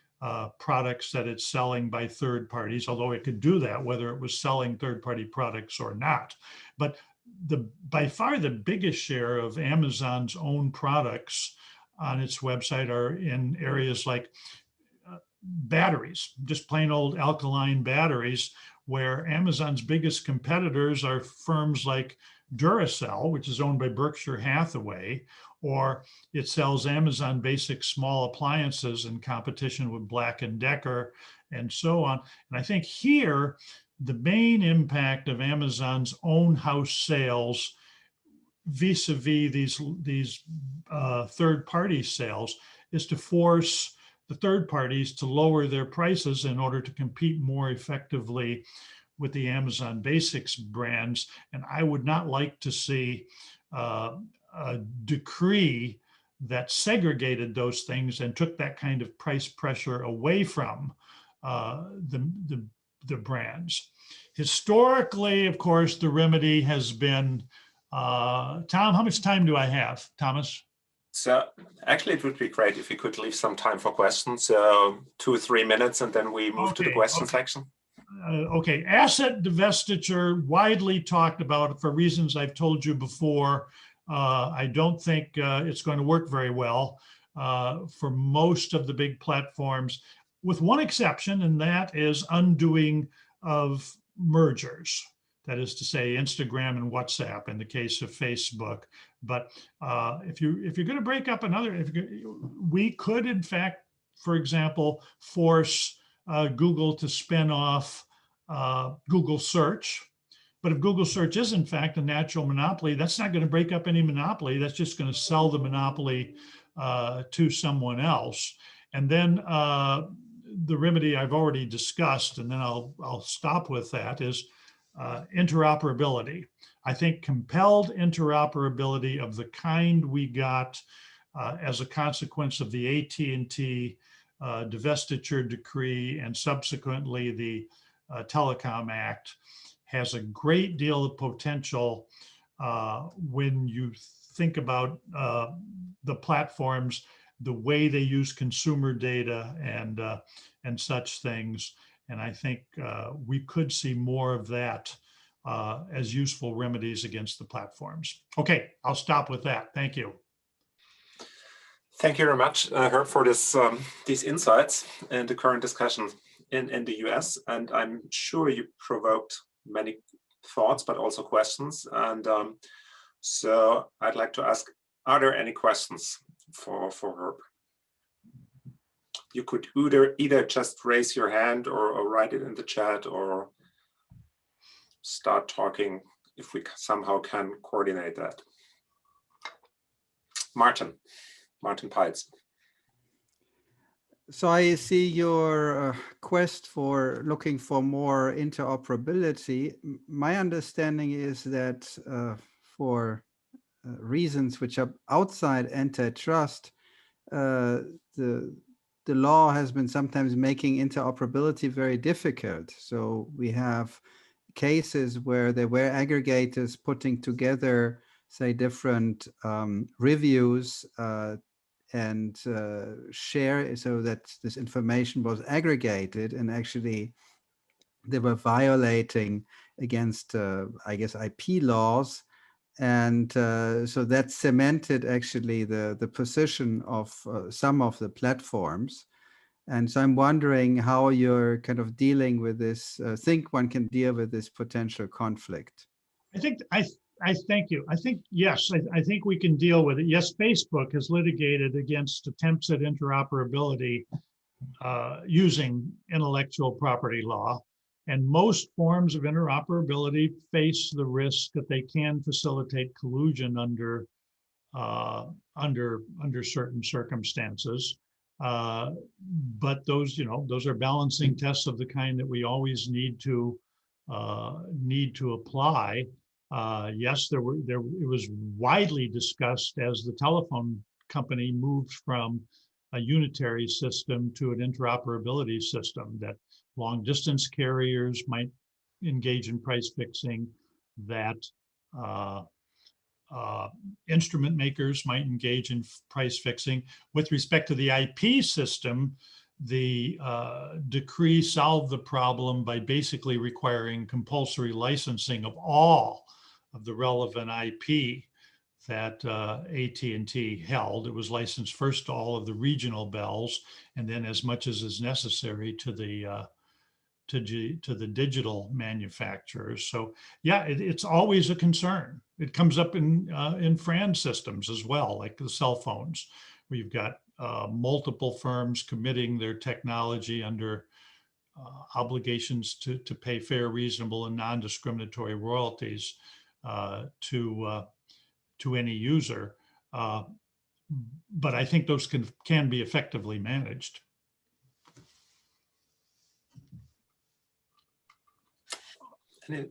Speaker 2: products that it's selling by third parties, although it could do that whether it was selling third-party products or not. But by far the biggest share of Amazon's own products on its website are in areas like batteries, just plain old alkaline batteries, where Amazon's biggest competitors are firms like Duracell, which is owned by Berkshire Hathaway, or it sells Amazon basic small appliances in competition with Black & Decker and so on. And I think here, the main impact of Amazon's own house sales vis-a-vis these third-party sales is to force the third parties to lower their prices in order to compete more effectively with the Amazon Basics brands. And I would not like to see a decree that segregated those things and took that kind of price pressure away from the brands. Historically, of course, the remedy has been, Tom, how much time do I have, Thomas?
Speaker 1: So actually, it would be great if you could leave some time for questions, so 2 or 3 minutes, and then we move to the question section.
Speaker 2: Okay, asset divestiture, widely talked about for reasons I've told you before. I don't think it's going to work very well for most of the big platforms, with one exception, and that is undoing of mergers. That is to say, Instagram and WhatsApp in the case of Facebook. But if you're going to break up another, we could, in fact, for example, force Google to spin off Google Search. But if Google Search is, in fact, a natural monopoly, that's not going to break up any monopoly. That's just going to sell the monopoly to someone else. And then the remedy I've already discussed, and then I'll stop with that, is interoperability. I think compelled interoperability of the kind we got as a consequence of the AT&T divestiture decree and subsequently the Telecom Act has a great deal of potential when you think about the platforms, the way they use consumer data and such things. And I think we could see more of that as useful remedies against the platforms. Okay, I'll stop with that. Thank you.
Speaker 1: Thank you very much, Herb, for this these insights and the current discussion in the US. And I'm sure you provoked many thoughts, but also questions. And so I'd like to ask, are there any questions for Herb? You could either just raise your hand or write it in the chat or start talking if we somehow can coordinate that. Martin Peitz.
Speaker 3: So I see your quest for looking for more interoperability. My understanding is that for reasons which are outside antitrust, the law has been sometimes making interoperability very difficult. So we have cases where there were aggregators putting together, say, different reviews and share so that this information was aggregated, and actually they were violating against, I guess, IP laws. And so that cemented actually the position of some of the platforms. And so I'm wondering how you're kind of dealing with this, think one can deal with this potential conflict.
Speaker 2: I thank you. I think, yes, I think we can deal with it. Yes, Facebook has litigated against attempts at interoperability using intellectual property law. And most forms of interoperability face the risk that they can facilitate collusion under certain circumstances. But those, those are balancing tests of the kind that we always need to apply. Yes, it was widely discussed as the telephone company moved from a unitary system to an interoperability system, that long distance carriers might engage in price fixing, that instrument makers might engage in price fixing. With respect to the IP system, the decree solved the problem by basically requiring compulsory licensing of all of the relevant IP that AT&T held. It was licensed first to all of the regional bells, and then as much as is necessary to the to the digital manufacturers. So yeah, it's always a concern. It comes up in FRAND systems as well, like the cell phones, where you've got multiple firms committing their technology under obligations to pay fair, reasonable, and non-discriminatory royalties to any user. But I think those can be effectively managed.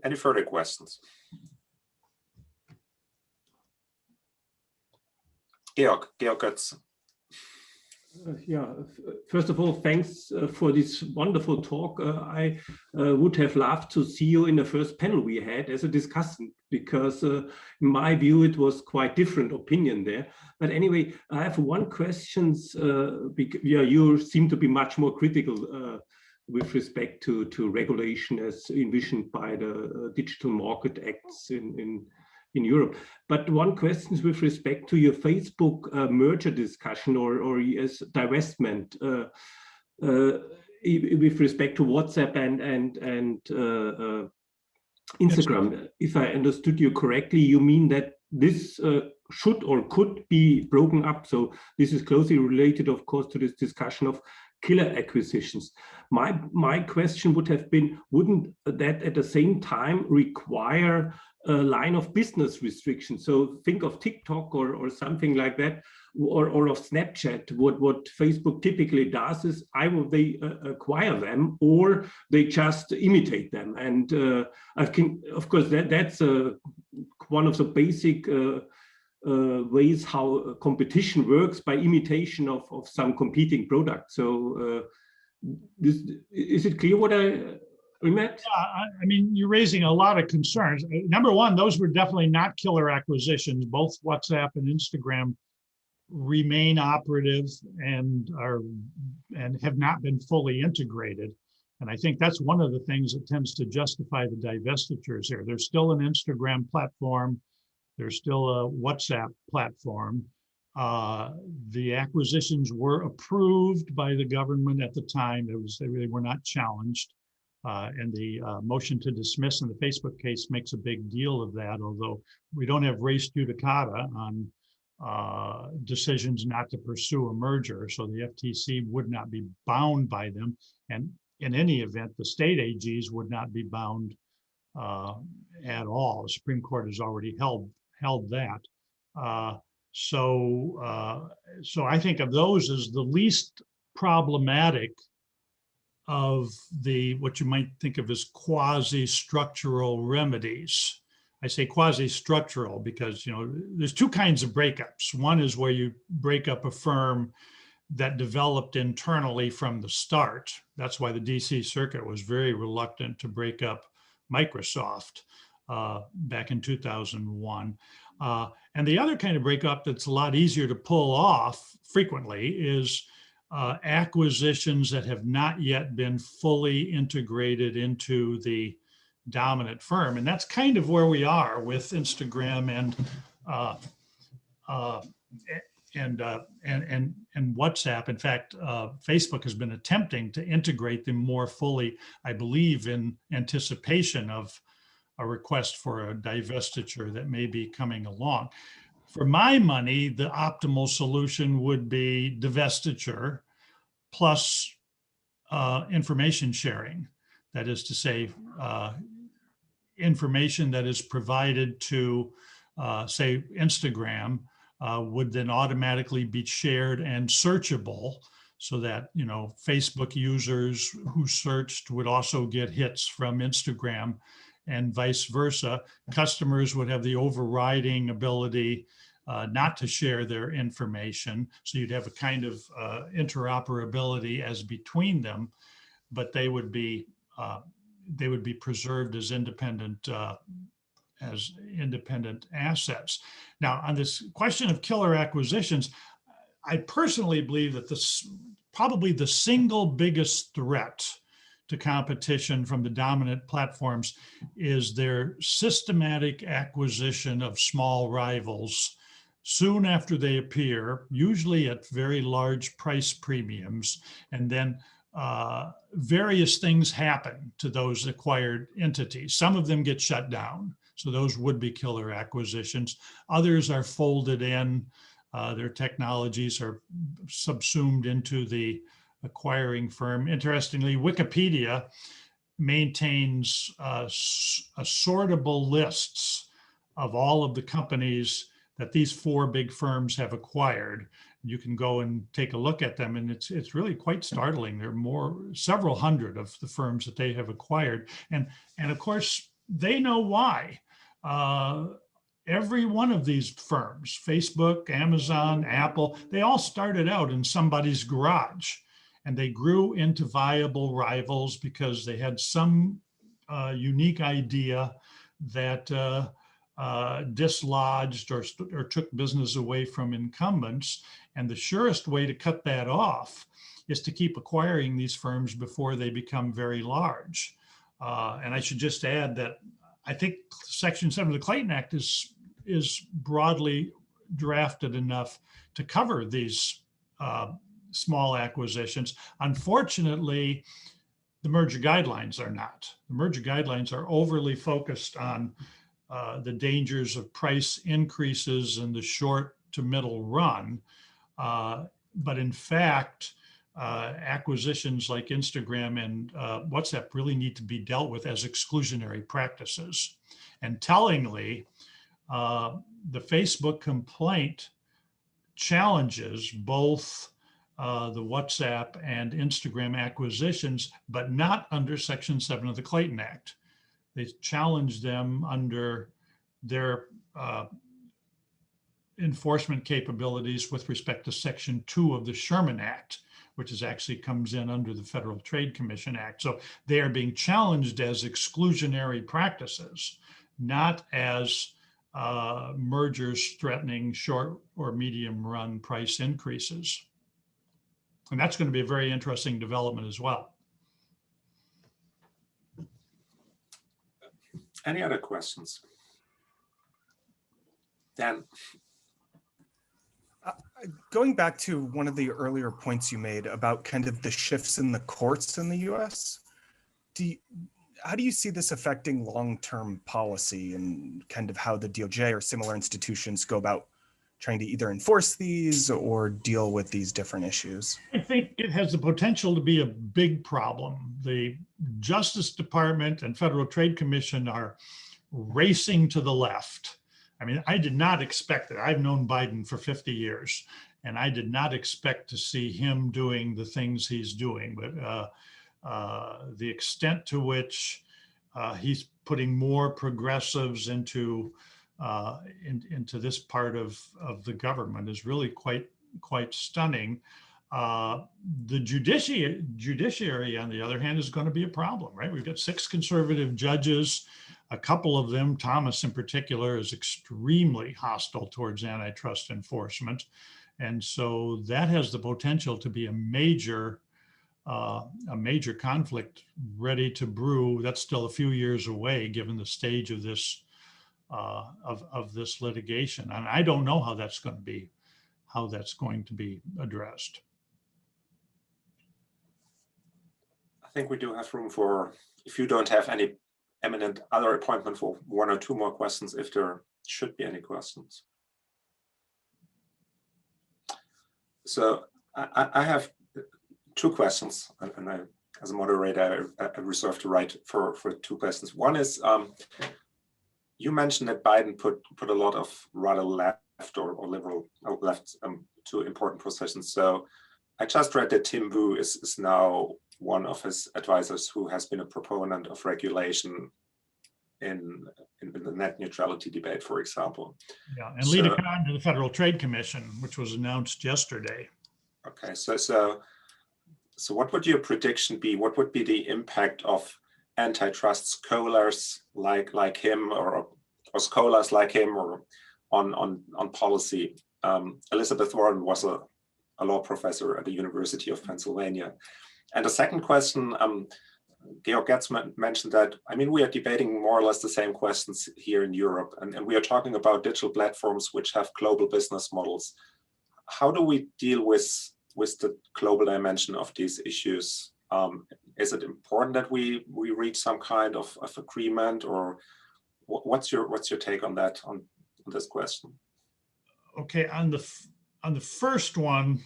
Speaker 1: Any further questions? Georg Götz.
Speaker 4: First of all, thanks for this wonderful talk. I would have loved to see you in the first panel we had as a discussant, because in my view, it was quite different opinion there. But anyway, I have one question. You seem to be much more critical with respect to regulation as envisioned by the Digital Market Acts in Europe. But one question is with respect to your Facebook merger discussion or as divestment with respect to WhatsApp and Instagram. Yes. If I understood you correctly, you mean that this should or could be broken up. So this is closely related, of course, to this discussion of killer acquisitions. My question would have been, wouldn't that at the same time require a line of business restriction? So think of TikTok or something like that, or of Snapchat. What Facebook typically does is either they acquire them or they just imitate them. And I think, of course, that's one of the basic ways how competition works, by imitation of some competing product. So is it clear what I meant?
Speaker 2: Yeah, I mean, you're raising a lot of concerns. Number one, those were definitely not killer acquisitions. Both WhatsApp and Instagram remain operative and have not been fully integrated. And I think that's one of the things that tends to justify the divestitures here. There's still an Instagram platform. There's still a WhatsApp platform. The acquisitions were approved by the government at the time. They really were not challenged. And the motion to dismiss in the Facebook case makes a big deal of that, although we don't have res judicata on decisions not to pursue a merger. So the FTC would not be bound by them. And in any event, the state AGs would not be bound at all. The Supreme Court has already held that. So I think of those as the least problematic of what you might think of as quasi-structural remedies. I say quasi-structural because, there's two kinds of breakups. One is where you break up a firm that developed internally from the start. That's why the DC Circuit was very reluctant to break up Microsoft back in 2001. And the other kind of breakup that's a lot easier to pull off frequently is acquisitions that have not yet been fully integrated into the dominant firm. And that's kind of where we are with Instagram and WhatsApp. In fact, Facebook has been attempting to integrate them more fully, I believe, in anticipation of a request for a divestiture that may be coming along. For my money, the optimal solution would be divestiture plus information sharing. That is to say, information that is provided to, say, Instagram would then automatically be shared and searchable, so that Facebook users who searched would also get hits from Instagram, and vice versa. Customers would have the overriding ability not to share their information. So you'd have a kind of interoperability as between them, but they would be preserved as independent assets. Now, on this question of killer acquisitions, I personally believe that probably the single biggest threat to competition from the dominant platforms is their systematic acquisition of small rivals soon after they appear, usually at very large price premiums, and then various things happen to those acquired entities. Some of them get shut down, so those would be killer acquisitions. Others are folded in, their technologies are subsumed into the acquiring firm. Interestingly, Wikipedia maintains sortable lists of all of the companies that these 4 big firms have acquired. You can go and take a look at them, and it's really quite startling. There are several hundred of the firms that they have acquired, and of course they know why. Every one of these firms, Facebook, Amazon, Apple, they all started out in somebody's garage, and they grew into viable rivals because they had some unique idea that dislodged or took business away from incumbents. And the surest way to cut that off is to keep acquiring these firms before they become very large. And I should just add that I think Section 7 of the Clayton Act is broadly drafted enough to cover these small acquisitions. Unfortunately, the merger guidelines are not. The merger guidelines are overly focused on the dangers of price increases in the short to middle run. But in fact, acquisitions like Instagram and WhatsApp really need to be dealt with as exclusionary practices. And tellingly, the Facebook complaint challenges both the WhatsApp and Instagram acquisitions, but not under Section 7 of the Clayton Act. They challenge them under their enforcement capabilities with respect to Section 2 of the Sherman Act, which actually comes in under the Federal Trade Commission Act. So they are being challenged as exclusionary practices, not as mergers threatening short or medium run price increases. And that's going to be a very interesting development as well.
Speaker 1: Any other questions? Dan?
Speaker 5: Going back to one of the earlier points you made about kind of the shifts in the courts in the US, how do you see this affecting long-term policy and kind of how the DOJ or similar institutions go about trying to either enforce these or deal with these different issues?
Speaker 2: I think it has the potential to be a big problem. The Justice Department and Federal Trade Commission are racing to the left. I mean, I did not expect it. I've known Biden for 50 years, and I did not expect to see him doing the things he's doing. But the extent to which he's putting more progressives into this part of the government is really quite stunning. The judiciary, on the other hand, is going to be a problem, right? We've got 6 conservative judges. A couple of them, Thomas in particular, is extremely hostile towards antitrust enforcement. And so that has the potential to be a major conflict ready to brew. That's still a few years away, given the stage of this litigation. And I don't know how that's going to be addressed.
Speaker 1: I think we do have room for, if you don't have any eminent other appointment, for 1 or 2 more questions, if there should be any questions. So I have 2 questions, and I, as a moderator, I reserve the right for 2 questions. One is, you mentioned that Biden put a lot of rather left or liberal left to important positions. So I just read that Tim Wu is now one of his advisors who has been a proponent of regulation in the net neutrality debate, for example.
Speaker 2: Yeah, and lead a con to the Federal Trade Commission, which was announced yesterday. Okay,
Speaker 1: so what would your prediction be? What would be the impact of antitrust scholars like him, or scholars like him, or on policy? Elizabeth Warren was a law professor at the University of Pennsylvania. And the second question, Georg Getz mentioned that, I mean, we are debating more or less the same questions here in Europe, and we are talking about digital platforms which have global business models. How do we deal with the global dimension of these issues Is it important that we reach some kind of agreement, or what's your take on that, on this question?
Speaker 2: Okay, on the first one,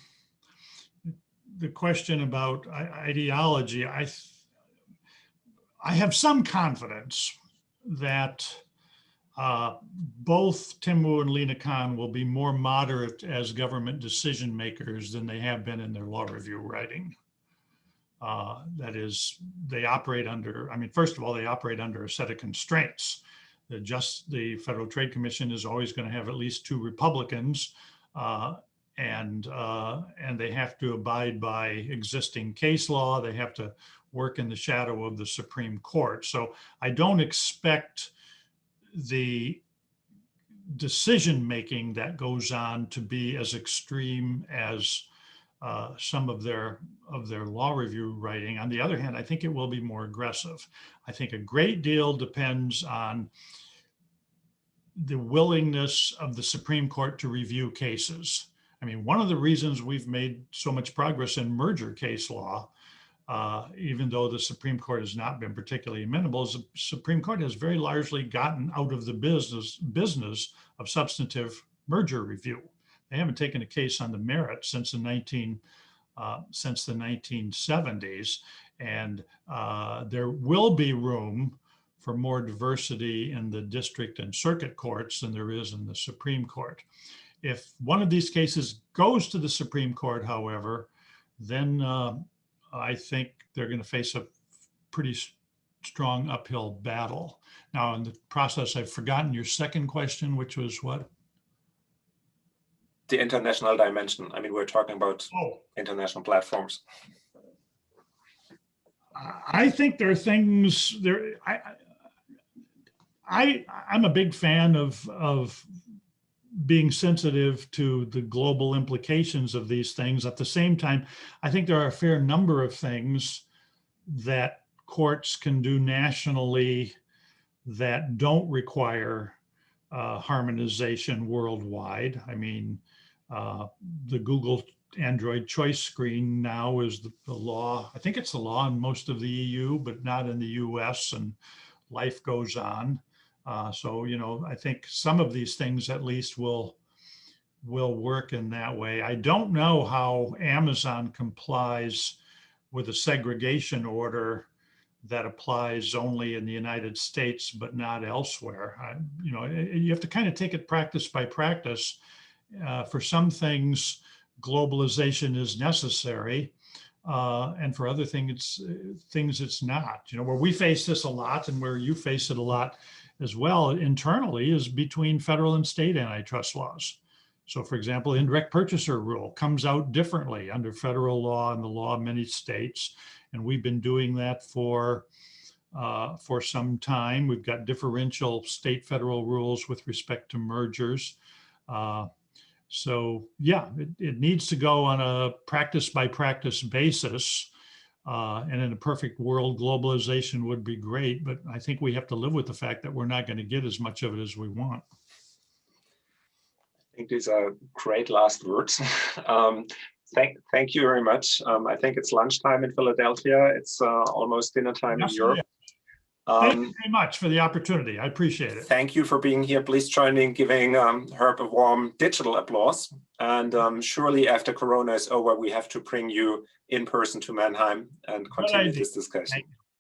Speaker 2: the question about ideology, I have some confidence that both Tim Wu and Lena Khan will be more moderate as government decision makers than they have been in their law review writing. That is, they operate under, I mean, first of all, they operate under a set of constraints. The Federal Trade Commission is always going to have at least 2 Republicans, and they have to abide by existing case law. They have to work in the shadow of the Supreme Court. So I don't expect the decision-making that goes on to be as extreme as some of their law review writing. On the other hand, I think it will be more aggressive. I think a great deal depends on the willingness of the Supreme Court to review cases. I mean, one of the reasons we've made so much progress in merger case law, even though the Supreme Court has not been particularly amenable, is the Supreme Court has very largely gotten out of the business of substantive merger review. They haven't taken a case on the merits since the 1970s, and there will be room for more diversity in the district and circuit courts than there is in the Supreme Court. If one of these cases goes to the Supreme Court, however, then I think they're going to face a pretty strong uphill battle. Now, in the process, I've forgotten your second question, which was what?
Speaker 1: The international dimension. I mean, we're talking about international platforms.
Speaker 2: I think there are things there. I'm a big fan of being sensitive to the global implications of these things. At the same time, I think there are a fair number of things that courts can do nationally that don't require harmonization worldwide. I mean, the Google Android choice screen now is the law. I think it's the law in most of the EU, but not in the US, and life goes on. So, you know, I think some of these things at least will work in that way. I don't know how Amazon complies with a segregation order that applies only in the United States, but not elsewhere. You know, you have to kind of take it practice by practice. For some things, globalization is necessary. And for other things it's not. You know, where we face this a lot and where you face it a lot as well internally is between federal and state antitrust laws. So for example, indirect purchaser rule comes out differently under federal law and the law of many states. And we've been doing that for some time. We've got differential state federal rules with respect to mergers. So yeah, it needs to go on a practice by practice basis. And in a perfect world, globalization would be great, but I think we have to live with the fact that we're not going to get as much of it as we want.
Speaker 1: I think these are great last words. Thank you very much. I think it's lunchtime in Philadelphia. It's almost dinner time in Europe.
Speaker 2: Thank you very much for the opportunity. I appreciate it.
Speaker 1: Thank you for being here. Please join me in giving Herb a warm digital applause. And surely after Corona is over, we have to bring you in person to Mannheim and continue this discussion.